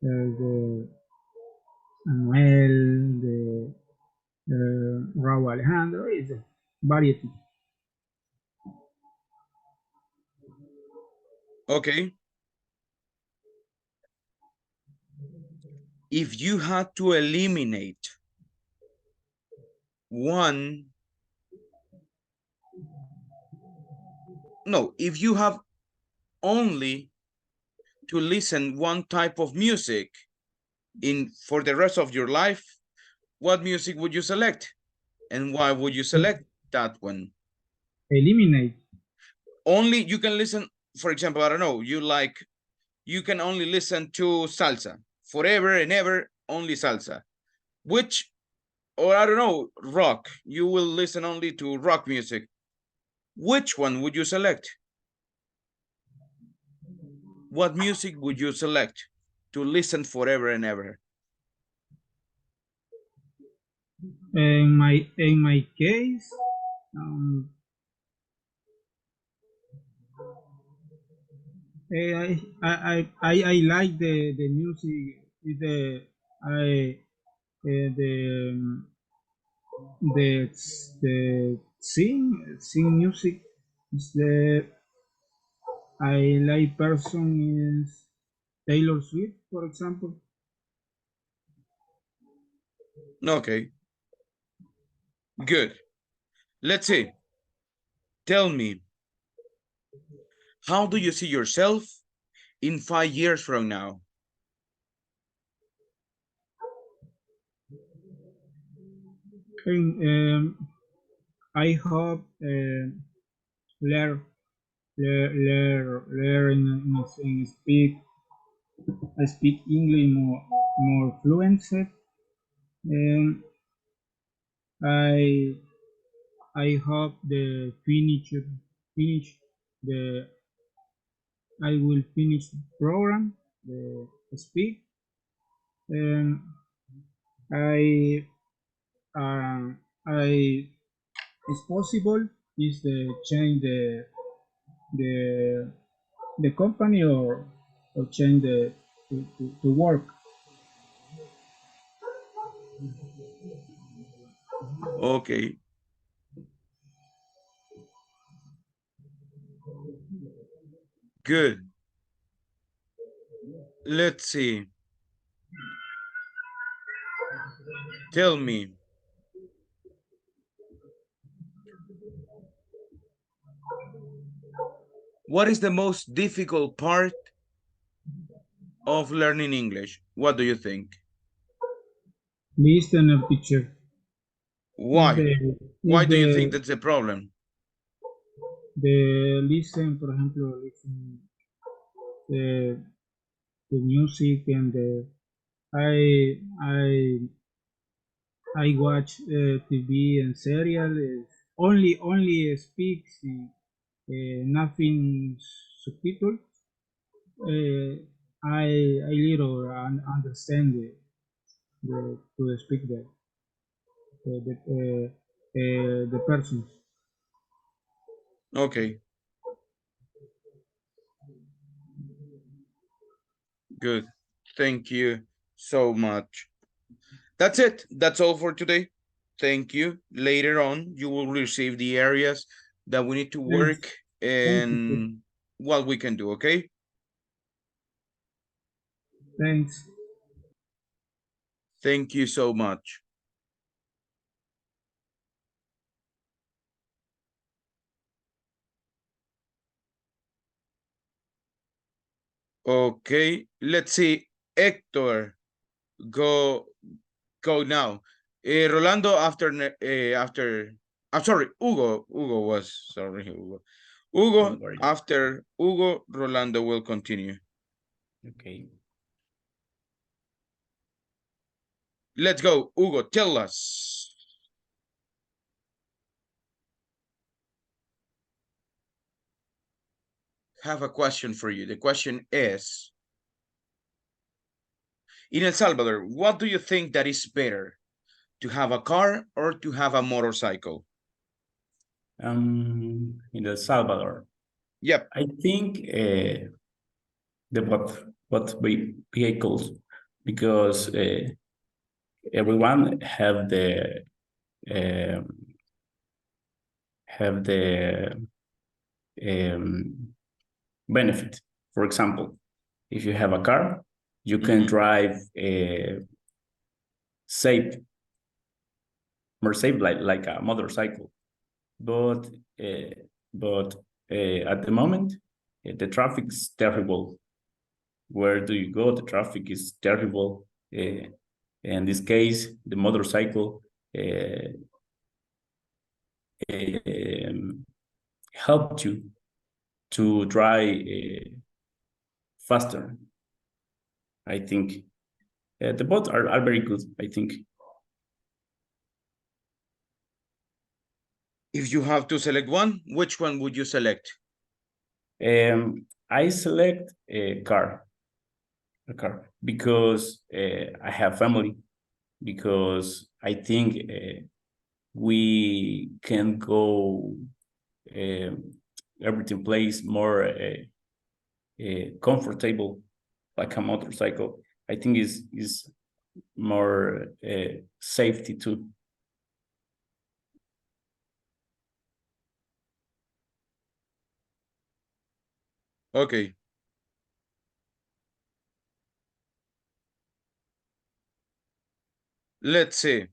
the Anuel, the Raúl Alejandro, is a variety. Okay. If you had to eliminate one, no, if you have only to listen one type of music for the rest of your life, what music would you select? And why would you select that one? Eliminate. Only you can listen, for example, I don't know, you can only listen to salsa forever and ever, only salsa. Which, or I don't know, rock, you will listen only to rock music. Which one would you select? What music would you select to listen forever and ever? In my case, I like the music with the sing music is the I like person is Taylor Swift, for example. Okay, good. Let's see. Tell me, how do you see yourself in 5 years from now? And, I hope learn and speak English more fluent. I hope finish the I will finish the program the speak. I it's possible is to change the company or change to work. Okay. Good. Let's see. Tell me. What is the most difficult part of learning English? What do you think? Listener teacher. Why? Why do you think that's a problem? The listen, for example, listen the music and I watch TV and serial. Only speaks, nothing subtitle. I little understand to speak the persons. Okay. Good. Thank you so much. That's it. That's all for today. Thank you. Later on, you will receive the areas that we need to work and what we can do, okay? Thanks. Thank you so much. Okay, let's see. Hector, go now. Rolando after I'm sorry, Hugo was sorry, Hugo after Hugo, Rolando will continue. Okay. Let's go, Hugo, tell us. Have a question for you. The question is, in El Salvador, what do you think that is better? To have a car or to have a motorcycle? In El Salvador, Yep. I think the both vehicles, because everyone have the benefit. For example, if you have a car, you can drive safe, more safe, like a motorcycle. But at the moment, the traffic is terrible. Where do you go? The traffic is terrible. In this case, the motorcycle helped you to drive faster. I think the both are very good, I think. If you have to select one, which one would you select? I select a car, because I have family, because I think we can go everything place more comfortable, like a motorcycle. I think is more safety too. Okay. Let's see.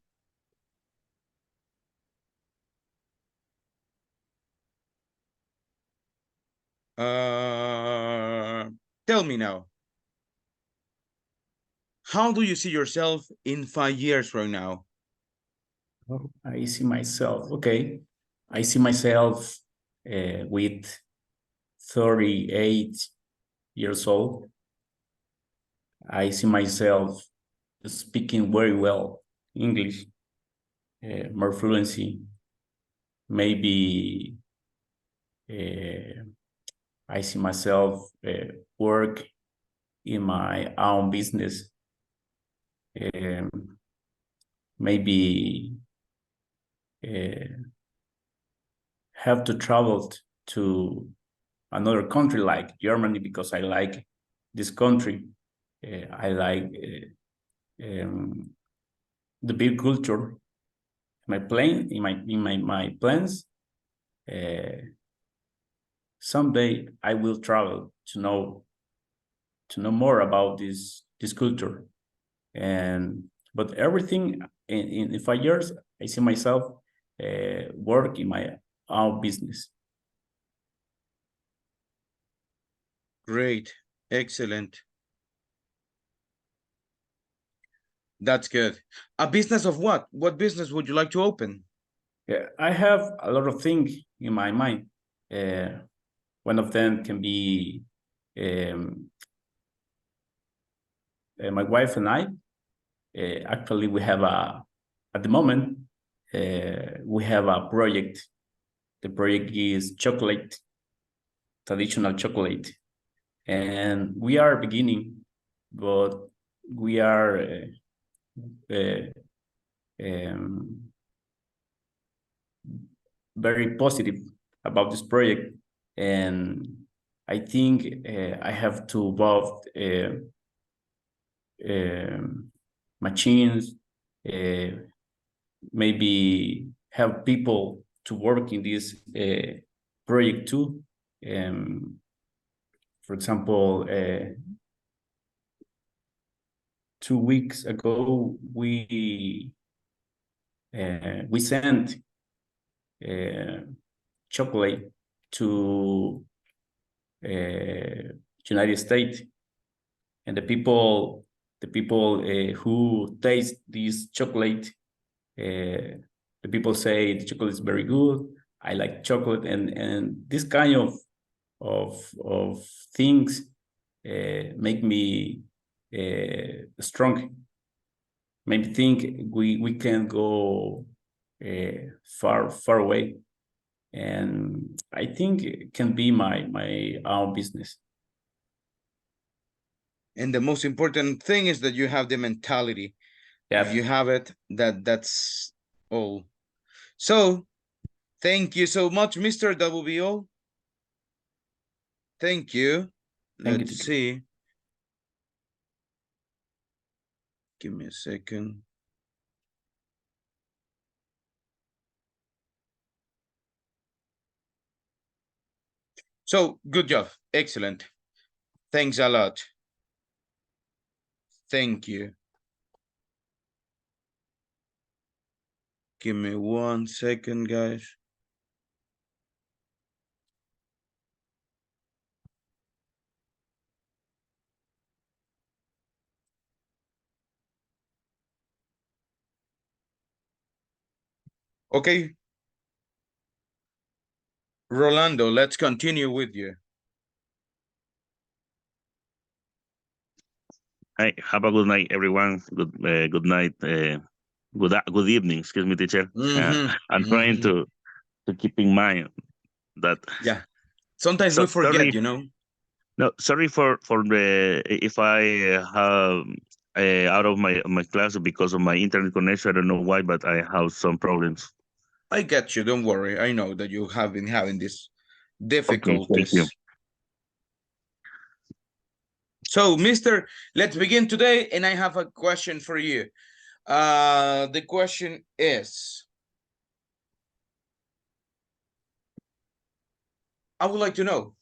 Tell me now. How do you see yourself in 5 years from now? Oh, I see myself. Okay, I see myself with 38 years old. I see myself speaking very well English, more fluency. Maybe I see myself work in my own business. Maybe have to travel to another country like Germany, because I like this country. I like the big culture. My plan in my plans. Someday I will travel to know more about this culture. But everything in 5 years, I see myself work in my own business. Great. Excellent. That's good. A business of what? What business would you like to open? Yeah, I have a lot of things in my mind. One of them can be my wife and I. Actually, we have at the moment, we have a project. The project is chocolate, traditional chocolate. And we are beginning, but we are very positive about this project. And I think I have to involve machines, maybe have people to work in this project too. For example, 2 weeks ago, we sent chocolate to United States, and the people who taste this chocolate, the people say the chocolate is very good. I like chocolate, and this kind of things make me strong. Maybe think we can go far away, and I think it can be my own business. And the most important thing is that you have the mentality If Yeah. you have it, that's all. So thank you so much, Mr. WBO. Thank you. Thank you, Let's teacher. see. Give me a second. So good job. Excellent. Thanks a lot. Thank you. Give me 1 second, guys. Okay. Rolando, let's continue with you. Hi, have a good night, everyone. Good night. Good evening. Excuse me, teacher. I'm trying to keep in mind that. Yeah. Sometimes So we forget, sorry. you know. No, sorry for the if I have out of my class because of my internet connection. I don't know why, but I have some problems. I get you. Don't worry. I know that you have been having these Okay, thank you. difficulties. So, Mister, let's begin today, and I have a question for you. The question is, I would like to know.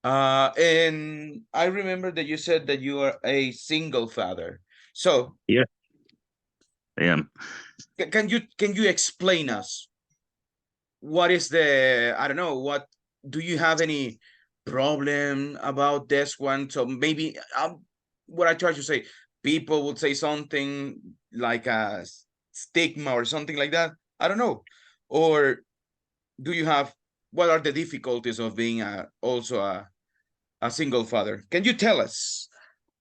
And I remember that you said that you are a single father. So, Yeah, I am. can you explain us what is the, I don't know, what do you have any problem about this one? So maybe what I try to say, people would say something like a stigma or something like that. I don't know. Or do you have, what are the difficulties of being also a single father? Can you tell us?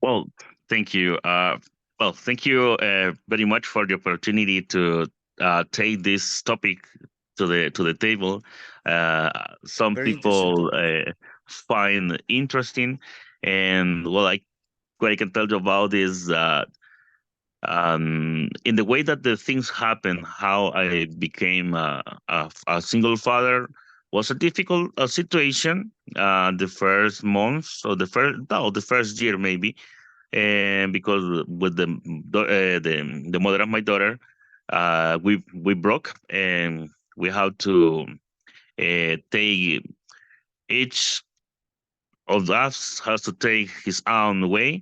Well, thank you. Thank you very much for the opportunity to take this topic to the table. Some Very interesting people topic. find interesting, and what I can tell you about is in the way that the things happen, how I became a single father was a difficult situation. The first months or the first year maybe, and because with the mother of my daughter, we broke, and we had to take each of us has to take his own way.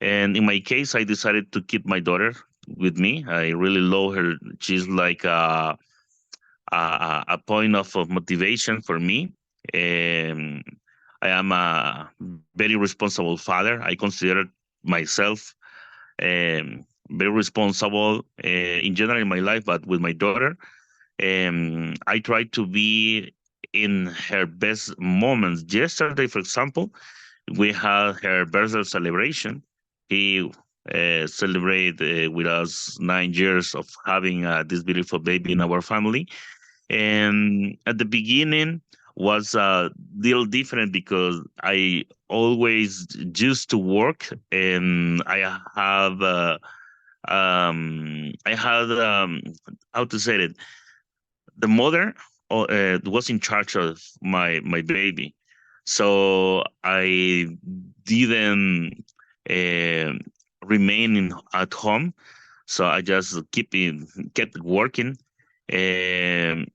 And in my case, I decided to keep my daughter with me. I really love her. She's like a point of motivation for me. And I am a very responsible father. I consider myself very responsible in general in my life, but with my daughter, I try to be in her best moments. Yesterday, for example, we had her birthday celebration. He celebrated with us 9 years of having this beautiful baby in our family. And at the beginning was a little different because I always used to work, and I had how to say it. The mother was in charge of my baby, so I didn't uh, remain at home. So I just kept working. And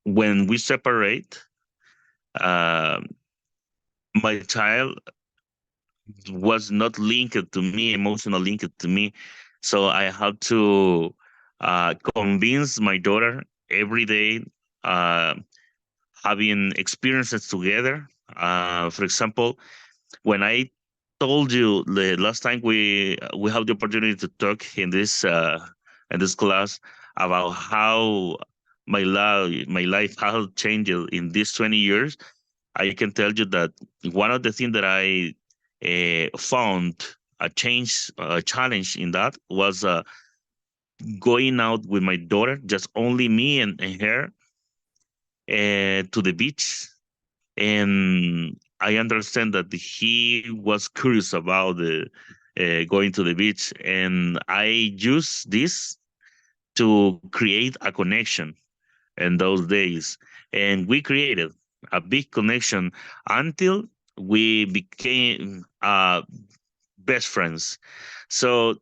when we separate, uh, my child was not linked to me, emotional linked to me. So I had to convince my daughter every day, uh, having experiences together. For example, when I told you the last time we had the opportunity to talk in this class about how my life has changed in these 20 years, I can tell you that one of the things that I found a challenge in that was going out with my daughter, just only me and her, to the beach. And I understand that he was curious about going to the beach, and I use this to create a connection in those days, and we created a big connection until we became best friends. So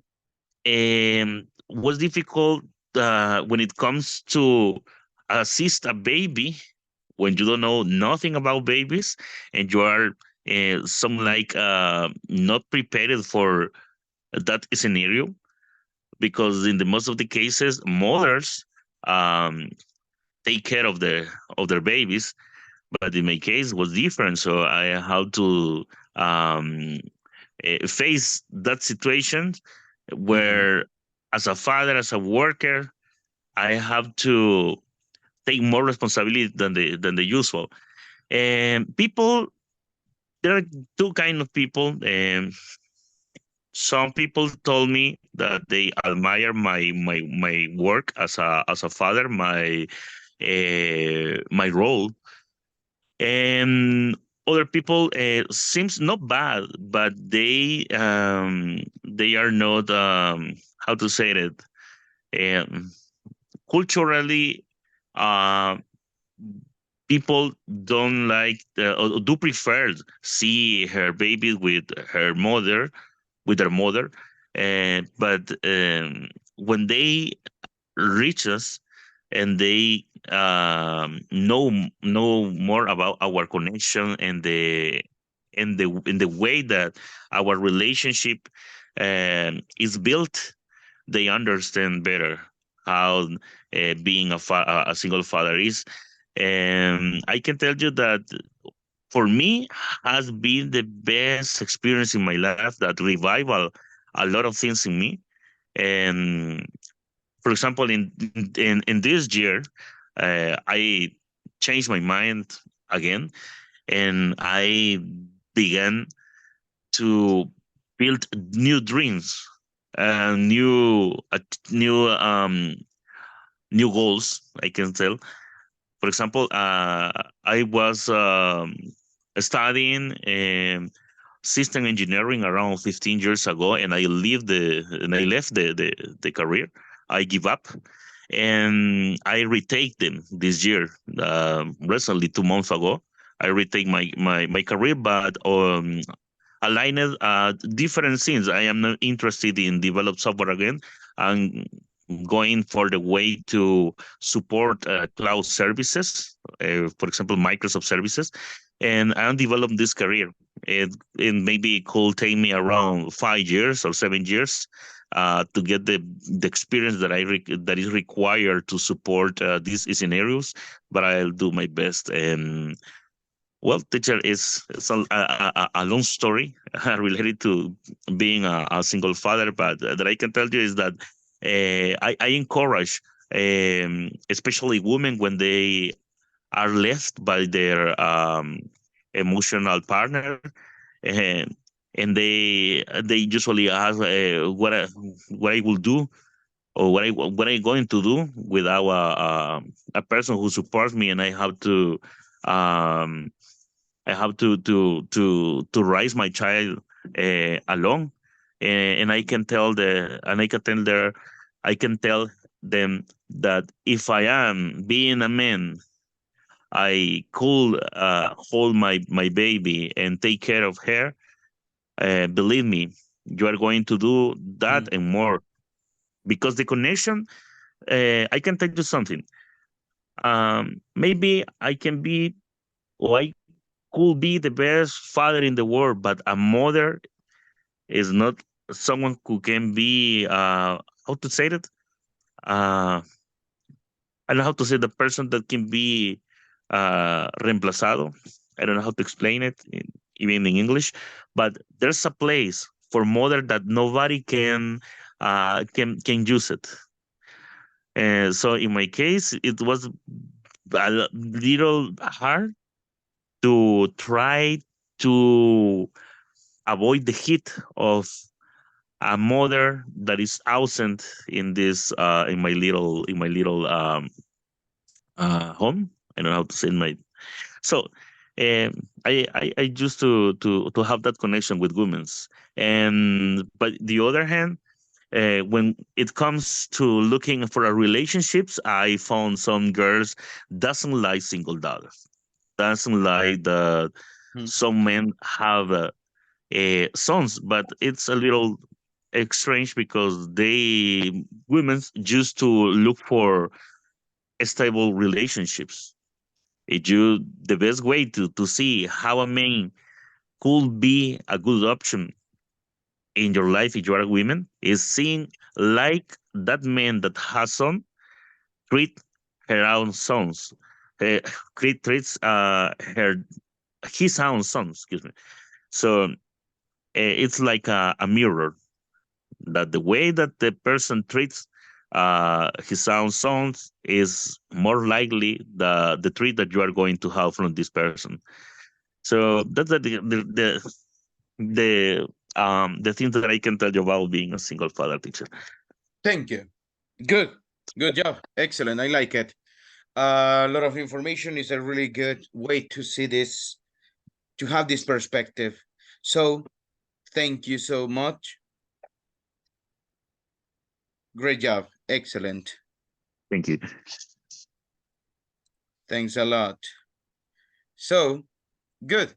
was difficult when it comes to assist a baby when you don't know nothing about babies and you are some like not prepared for that scenario, because in the most of the cases mothers um, take care of their babies, but in my case it was different, so I had to um, face that situation where as a father, as a worker, I have to take more responsibility than the usual. And people, there are two kind of people. And some people told me that they admire my work as a father, my role, and other people seems not bad, but they are not how to say it, um, culturally uh, people don't like or do prefer see her baby with their mother, but when they reach us and they know more about our connection and the way that our relationship is built, they understand better how being a single father is. And I can tell you that for me has been the best experience in my life that revival a lot of things in me. And for example, in this year, I changed my mind again, and I began to build new dreams, new new new goals, I can tell. For example, I was studying system engineering around 15 years ago, and I left the career. I give up, and I retake them this year. Recently, 2 months ago, I retake my career, but aligned different things. I am not interested in develop software again. I'm going for the way to support cloud services, for example, Microsoft services, and I'm developing this career. It maybe could take me around 5 years or 7 years to get the experience that is required to support these scenarios. But I'll do my best. And well, teacher, it's a long story related to being a single father, but that I can tell you is that I encourage, especially women, when they are left by their emotional partner, and they usually ask what I will do, or what I going to do without a person who supports me, and um, I have to raise my child alone, and I can tell them that if I am being a man, I could hold my baby and take care of her. Believe me, you are going to do that and more, because the connection. I can tell you something. Maybe I can be, or I could be the best father in the world, but a mother is not someone who can be how to say it. I don't know how to say the person that can be reemplazado. I don't know how to explain it, even in English. But there's a place for mother that nobody can use it. And so in my case, it was a little hard to try to avoid the heat of a mother that is absent in this in my little home. I don't know how to say my. So I used to have that connection with women's, and but the other hand, when it comes to looking for a relationships, I found some girls doesn't like single daughters, doesn't like the Hmm. some men have sons, but it's a little strange because they women used to look for stable relationships. The best way to see how a man could be a good option in your life if you are a woman is seeing like that man that has son treat her own sons, uh, treats her his own sons. Excuse me. So it's like a mirror that the way that the person treats his own sons is more likely the treat that you are going to have from this person. So that's the things that I can tell you about being a single father, teacher. Thank you. Good job. Excellent. I like it. A lot of information is a really good way to see this, to have this perspective. So thank you so much. Great job. Excellent. Thank you. Thanks a lot. So good.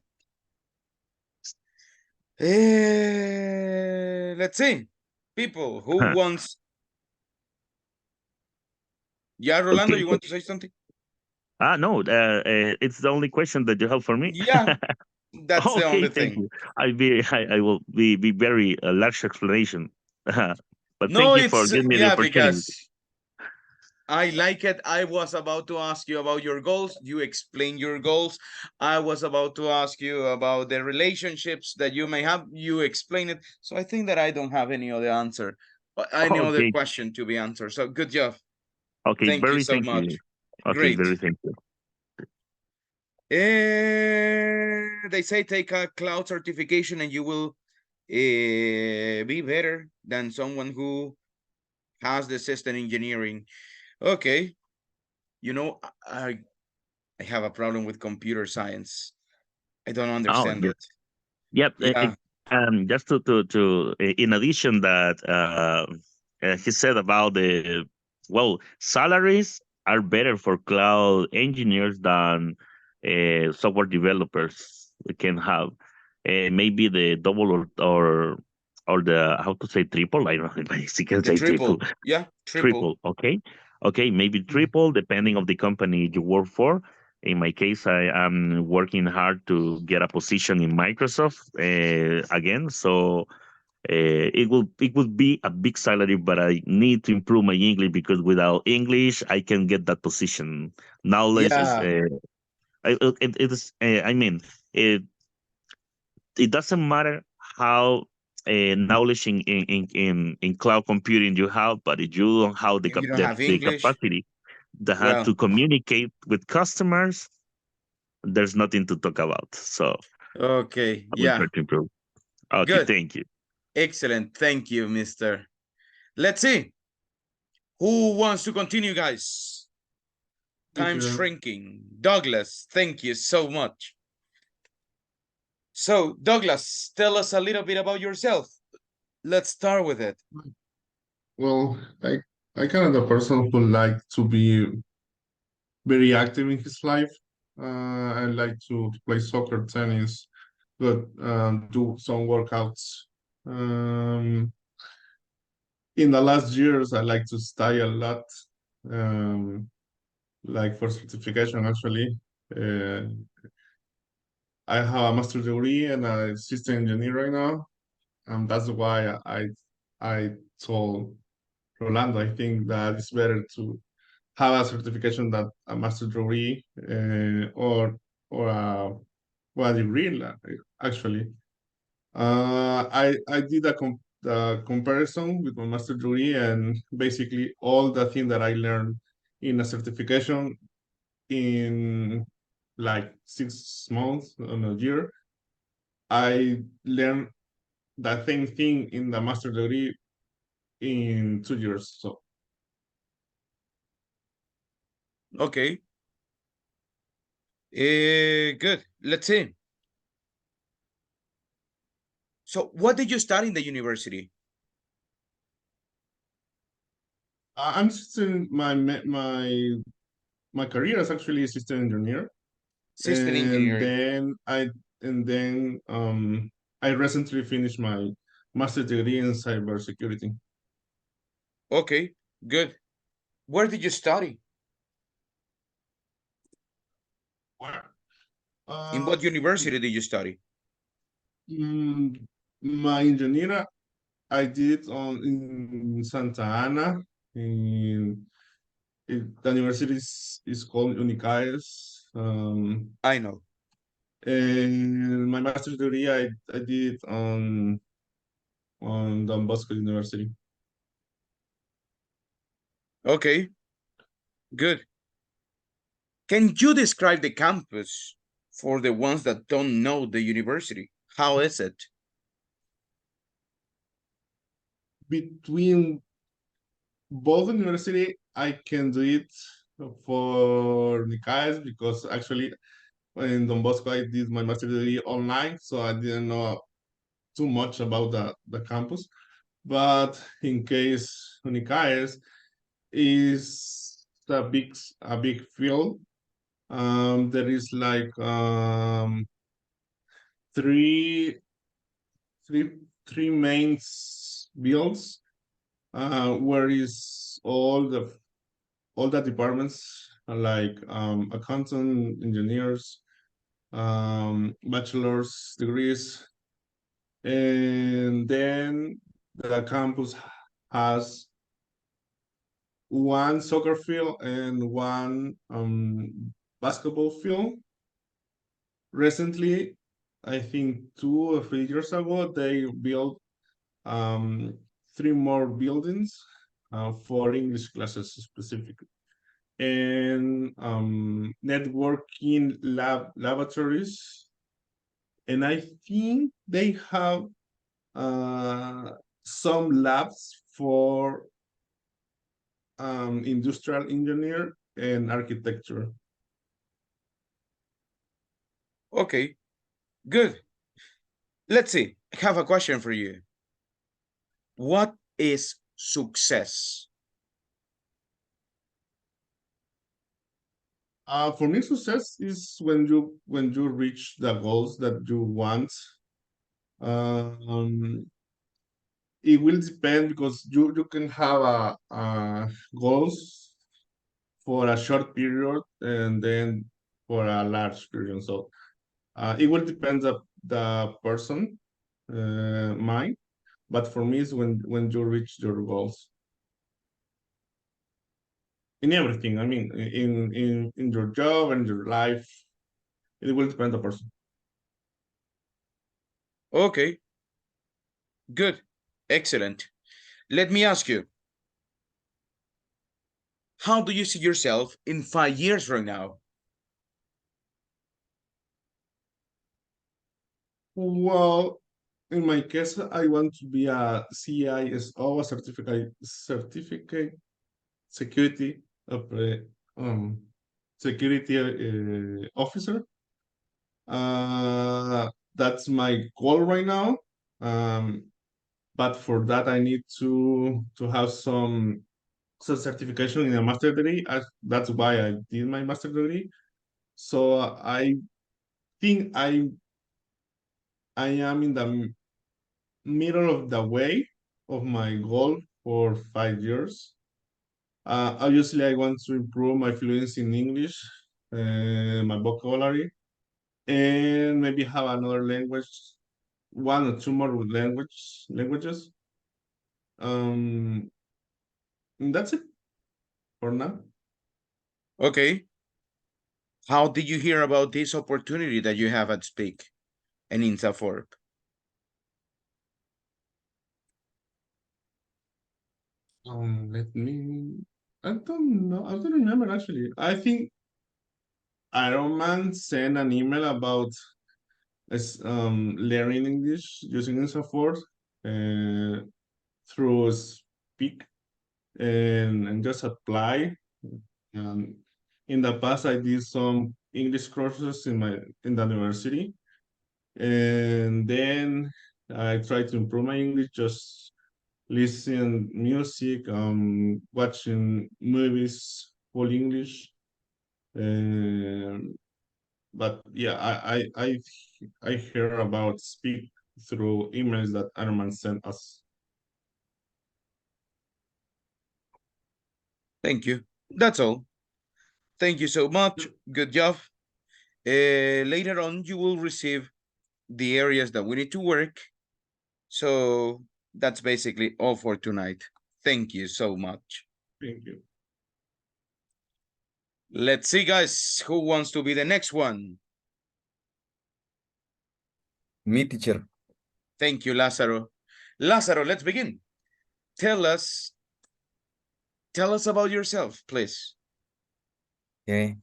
Let's see. People who Huh. wants. Yeah, Rolando, Okay. you want to say something? No, it's the only question that you have for me. Yeah, that's the Okay, only thank thing. you. I will be very large explanation. But No, thank you for it's giving me the yeah, opportunity. because I like it. I was about to ask you about your goals. You explain your goals. I was about to ask you about the relationships that you may have. You explain it. So I think that I don't have any other answer, any other Okay, question to be answered. So good job. okay, Thank you very so thank much. you. Okay, Great. very thank you. They say take a cloud certification and you will be better than someone who has the system engineering. Okay. You know, I have a problem with computer science. I don't Oh, understand yes. it. Yep. Yeah, Just in addition that he said about the well salaries are better for cloud engineers than software developers can have. Maybe the double or the how to say triple. I don't know if I can the say triple. triple. Yeah, triple. Triple. Okay, maybe triple depending of the company you work for. In my case, I am working hard to get a position in Microsoft again. So it would be a big salary, but I need to improve my English because without English, I can get that position. Knowledge is Yeah, it is. I mean, it doesn't matter how knowledge in cloud computing you have, but if you don't have if you don't have the English, capacity to have well, to communicate with customers, there's nothing to talk about. So okay, I will yeah, try to improve. Okay, good. thank you. Excellent. Thank you, mister. Let's see. Who wants to continue, guys? Time Teacher, shrinking. Douglas, thank you so much. So, Douglas, tell us a little bit about yourself. Let's start with it. Well, I kind of the person who like to be very active in his life. I like to play soccer, tennis, but do some workouts. Um, in the last years, I like to study a lot, um, like for certification. Actually, I have a master's degree and a system engineer right now, and that's why I told Rolando I think that it's better to have a certification that a master's degree or a degree actually. I did a comparison with my master's degree, and basically all the thing that I learned in a certification in like 6 months in a year, I learned the same thing in the master's degree in 2 years. So Okay. Good. Let's see. So what did you study in the university? I'm still my career is actually a system engineer, System and engineering. then I recently finished my master's degree in cybersecurity. Okay, good. Where did you study? Where? In what university did you study? My engineer I did in Santa Ana. The university is called Unicaes. I know. And my master's degree I did on Don Bosco University. Okay, good. Can you describe the campus for the ones that don't know the university? How is it? Between both university, I can do it for Nicaes because actually in Don Bosco I did my master's degree online, so I didn't know too much about the campus. But in case Unicaes is a big field. There is like three three main builds where is all the departments like accountant, engineers, bachelor's degrees, and then the campus has one soccer field and one basketball field. Recently, I think 2 or 3 years ago, they built three more buildings for English classes specifically, and networking laboratories. And I think they have some labs for industrial engineer and architecture. Okay, good. Let's see. I have a question for you. What is success? For me, success is when you reach the goals that you want. Um, it will depend because you can have a goals for a short period and then for a large period. So it will depend the person mind, but for me, it's when you reach your goals in everything. I mean, in your job and your life, it will depend the person. Okay, good, excellent. Let me ask you, how do you see yourself in 5 years from now? Well, in my case, I want to be a CISO, a certificate security security officer. That's my goal right now. But for that, I need to have some certification in a master degree. That's why I did my master degree. So I think I am in the middle of the way of my goal for 5 years. Obviously, I want to improve my fluency in English, my vocabulary, and maybe have another language, 1 or 2 more languages. And that's it for now. Okay. How did you hear about this opportunity that you have at Speak and INSAFORP? Let me. I don't know. I don't remember actually. I think Iron Man sent an email about learning English using InstaForce through Speak and just apply. In the past, I did some English courses in the university, and then I try to improve my English, just listen music, watching movies full English. But yeah, I hear about speak through emails that Arman sent us. Thank you. That's all. Thank you so much. Good job. Later on, you will receive the areas that we need to work. So that's basically all for tonight. Thank you so much. Thank you. Let's see, guys, who wants to be the next one? Me, teacher. Thank you, Lazaro. Lazaro, let's begin. Tell us about yourself, please. Okay.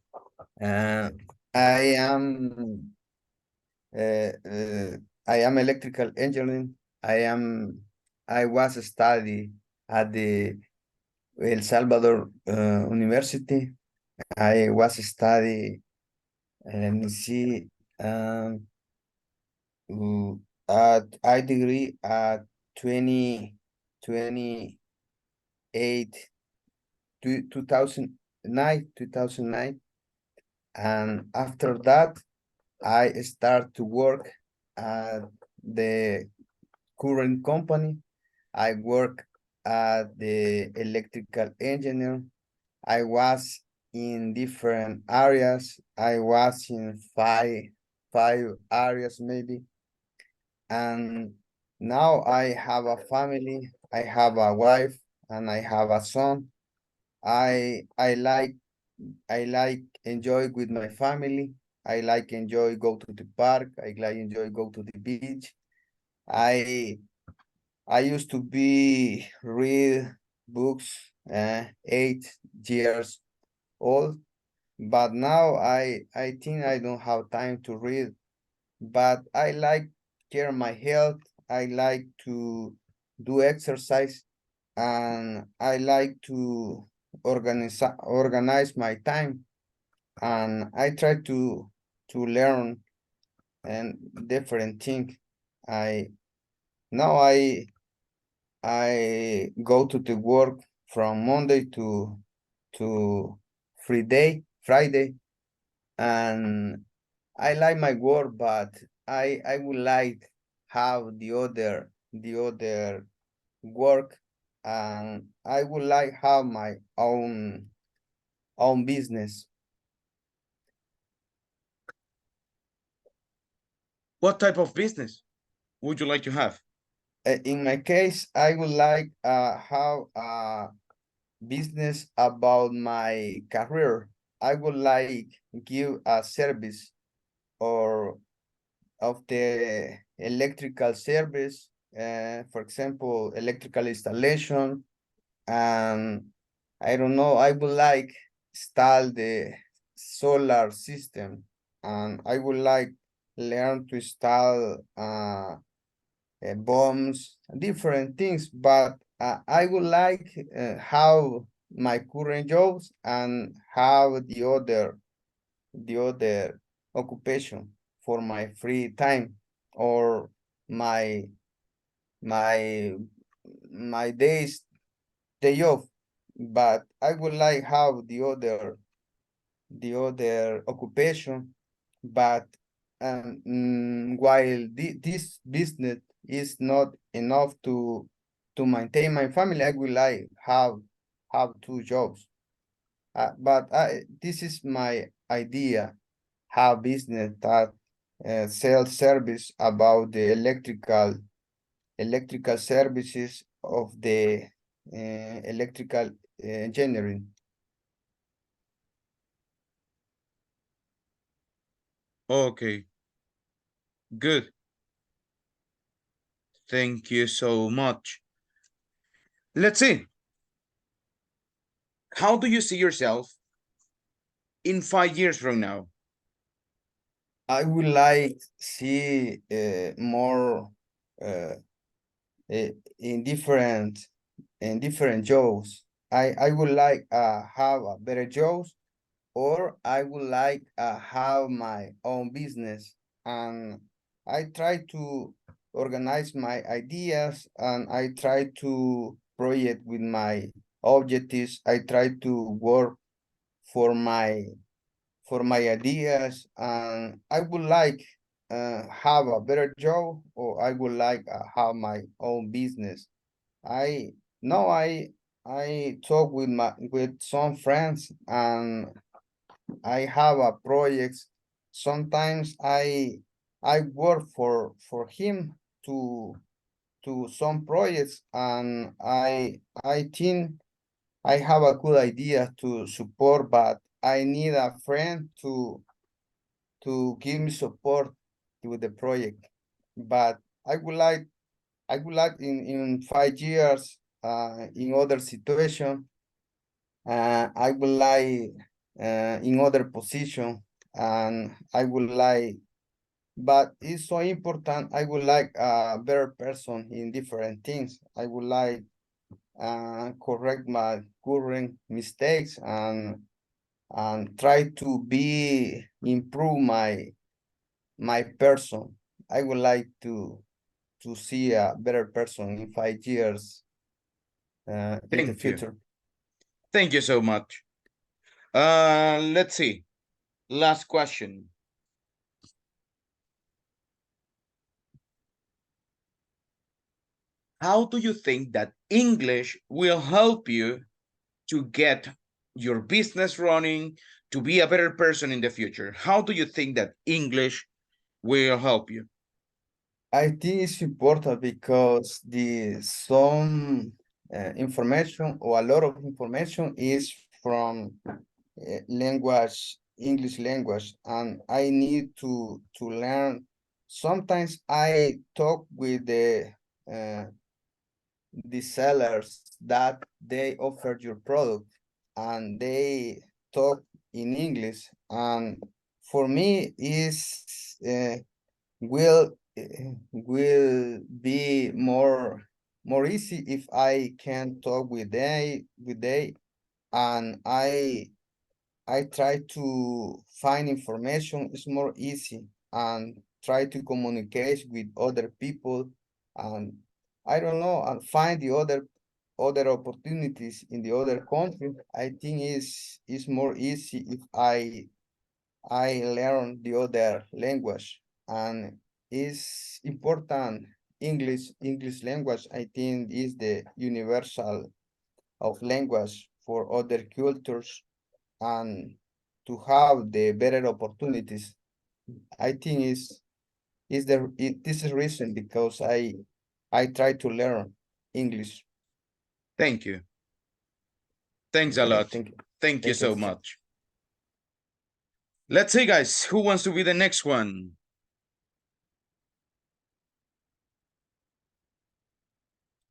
I am electrical engineer. I was study at the El Salvador University. I was study, let me see, I degree at 2008, 2009. And after that, I start to work at the current company. I work at the electrical engineer. I was in different areas. I was in five areas maybe. And now I have a family. I have a wife and I have a son. I like enjoy with my family. I like enjoy go to the park. I like enjoy go to the beach. I used to be read books 8 years old, but now I think I don't have time to read. But I like care my health. I like to do exercise, and I like to organize my time, and I try to learn and different things. Now I go to the work from Monday to Friday, and I like my work, but I would like have the other work, and I would like have my own business. What type of business would you like to have? In my case, I would like have a business about my career. I would like give a service or of the electrical service, for example, electrical installation, and I don't know, I would like install the solar system, and I would like learn to install bombs, different things, but I would like how my current jobs and how the other occupation for my free time or my day off. But I would like how the other occupation, but while this business is not enough to maintain my family, I would like have 2 jobs. But this is my idea, how business that sell service about the electrical services of the electrical engineering. Okay. Good. Thank you so much. Let's see. How do you see yourself in 5 years from now? I would like see more in different jobs. I would like have a better jobs, or I would like have my own business, and I try to organize my ideas, and I try to project with my objectives. I try to work for my ideas, and I would like have a better job, or I would like have my own business. I know I talk with some friends, and I have a project. Sometimes I work for him to some projects, and I think I have a good idea to support, but I need a friend to give me support with the project. But I would like in 5 years in other situation, I would like in other position, and I would like, but it's so important, I would like a better person in different things. I would like correct my current mistakes, and try to be improve my person. I would like to see a better person in 5 years in the Thank you. future. Thank you so much. Let's see. Last question. How do you think that English will help you to get your business running, to be a better person in the future? How do you think that English will help you? I think it's important because some information, or a lot of information, is from English language, and I need to learn. Sometimes I talk with the sellers that they offer your product, and they talk in English, and for me is will be more easy if I can talk with they, and I try to find information. It's more easy, and try to communicate with other people, and I don't know, and find the other opportunities in the other country. I think is more easy if I learn the other language, and is important. English language, I think, is the universal of language for other cultures, and to have the better opportunities. I think this is reason because I try to learn English. Thank you. Thanks a Okay, lot. thank you. Thank you Thank you. so much. Let's see, guys, who wants to be the next one?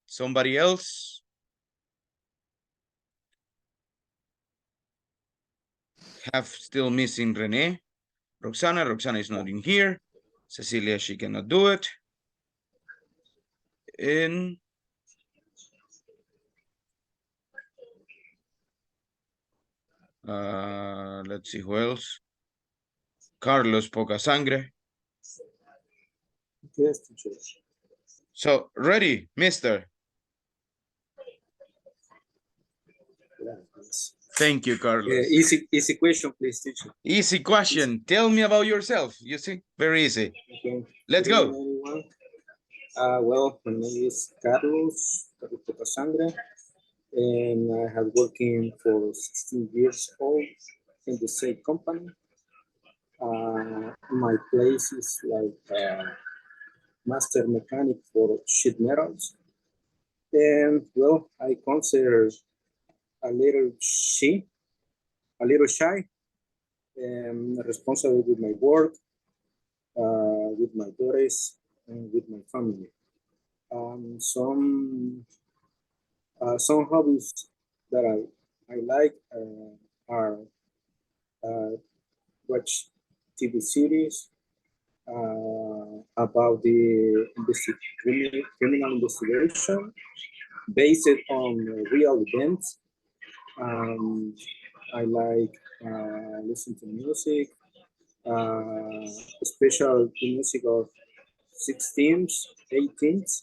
Somebody else? Have still missing Rene. Roxana is not in here. Cecilia, she cannot do it. And let's see who else. Carlos Poca Sangre. Yes, teacher. So, ready, mister? Thank you, Carlos. Easy question, please, teacher. Easy question. Tell me about yourself. You see, very easy. Okay. Let's go. Well, my name is Carlos Sangre, and I have working for 16 years old in the same company. My place is like master mechanic for sheet metals, and well, I consider a little shy, responsible with my work, with my daughters, and with my family. Some hobbies that I like are watch TV series about the criminal investigation based on real events. I like listen to music, special music of 16th, 18th,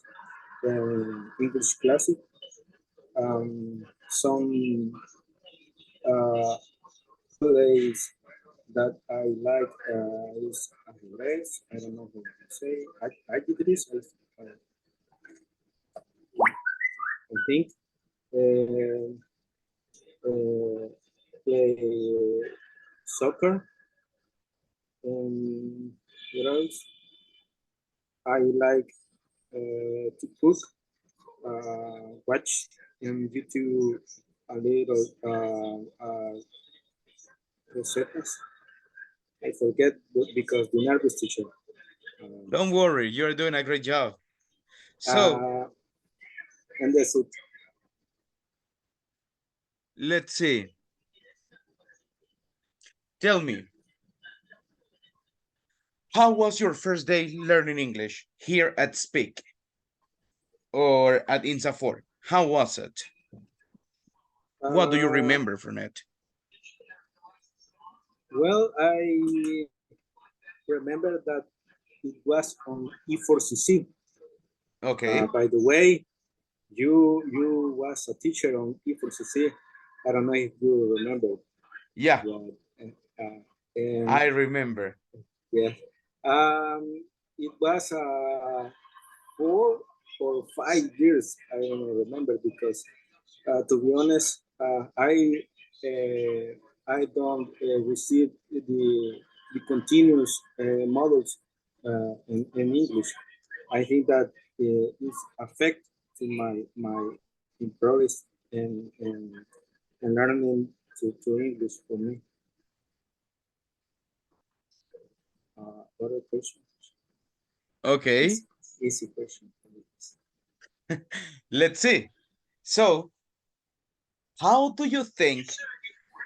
English classic. Some holidays that I like is Ajedrez. I don't know how to say. Ajedrez, I think. Play soccer. What else? I like to cook, watch in YouTube a little receipts. I forget because the nervous teacher. Don't worry, you're doing a great job. So, and that's it. Let's see. Tell me, how was your first day learning English here at Speak or at INSA4? How was it? What do you remember from it? Well, I remember that it was on E4CC. Okay. By the way, you was a teacher on E4CC. I don't know if you remember. Yeah. And I remember. Yeah. It was 4 or 5 years. I don't remember because, to be honest, I don't receive the continuous models in English. I think that it's affect to my progress and learning to English for me. What a question. Okay. Easy question. Let's see. So, how do you think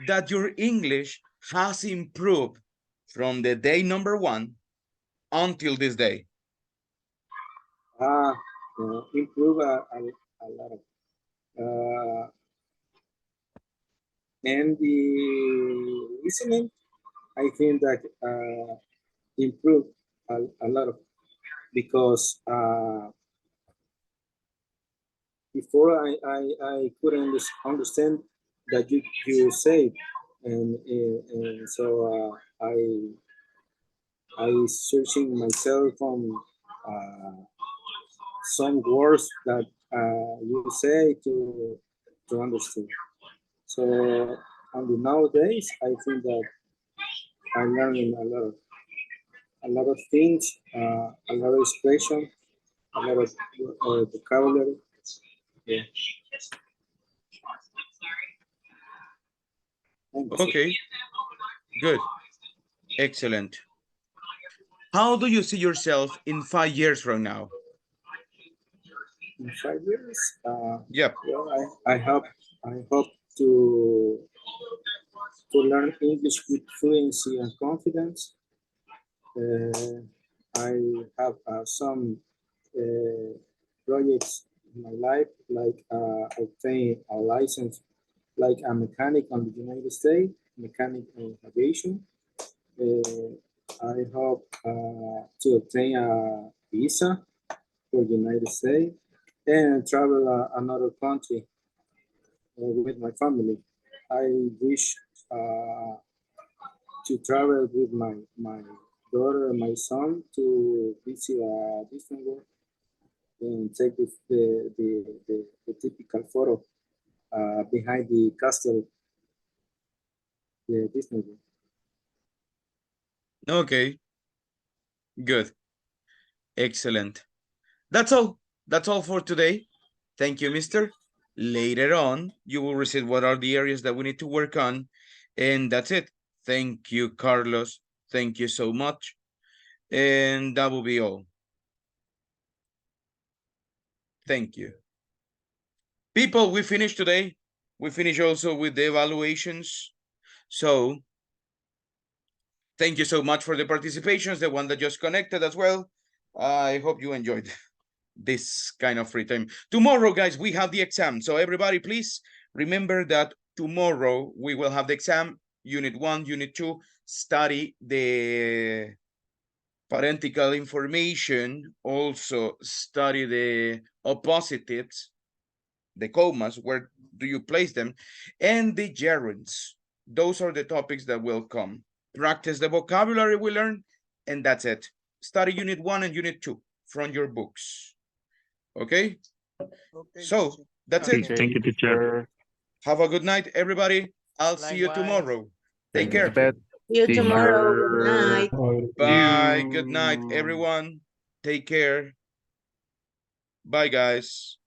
that your English has improved from the day number 1 until this day? Improve a lot of. And the listening, I think that improved a lot of, because before I couldn't understand that you say, and so I searching myself on some words that you say to understand. So on the nowadays, I think that I'm learning a lot of things, a lot of expression, a lot of vocabulary. Yeah. Okay, good, excellent. How do you see yourself in 5 years from now? In 5 years? Yep. Well, I hope to learn English with fluency and confidence. I have some projects in my life, like obtain a license, like a mechanic on the United States, mechanic in aviation. I hope to obtain a visa for the United States and travel another country with my family. I wish to travel with my daughter and my son to visit a Disney World and take the typical photo behind the castle, the Disney World. Okay, good, excellent. That's all for today. Thank you, mister. Later on, you will receive what are the areas that we need to work on, and that's it. Thank you, Carlos. Thank you so much. And that will be all. Thank you. People, we finished today. We finished also with the evaluations. So thank you so much for the participations, the one that just connected as well. I hope you enjoyed this kind of free time. Tomorrow, guys, we have the exam. So everybody, please remember that tomorrow we will have the exam Unit 1, Unit 2, study the parental information, also study the appositives, the commas, where do you place them, and the gerunds. Those are the topics that will come. Practice the vocabulary we learned, and that's it. Study Unit 1 and Unit 2 from your books. Okay? So, that's it. Thank you, teacher. Have a good night, everybody. I'll see you Likewise. tomorrow. Take Thank you, care. See you tomorrow. Good teacher. night. Bye. Good night, everyone. Take care. Bye, guys.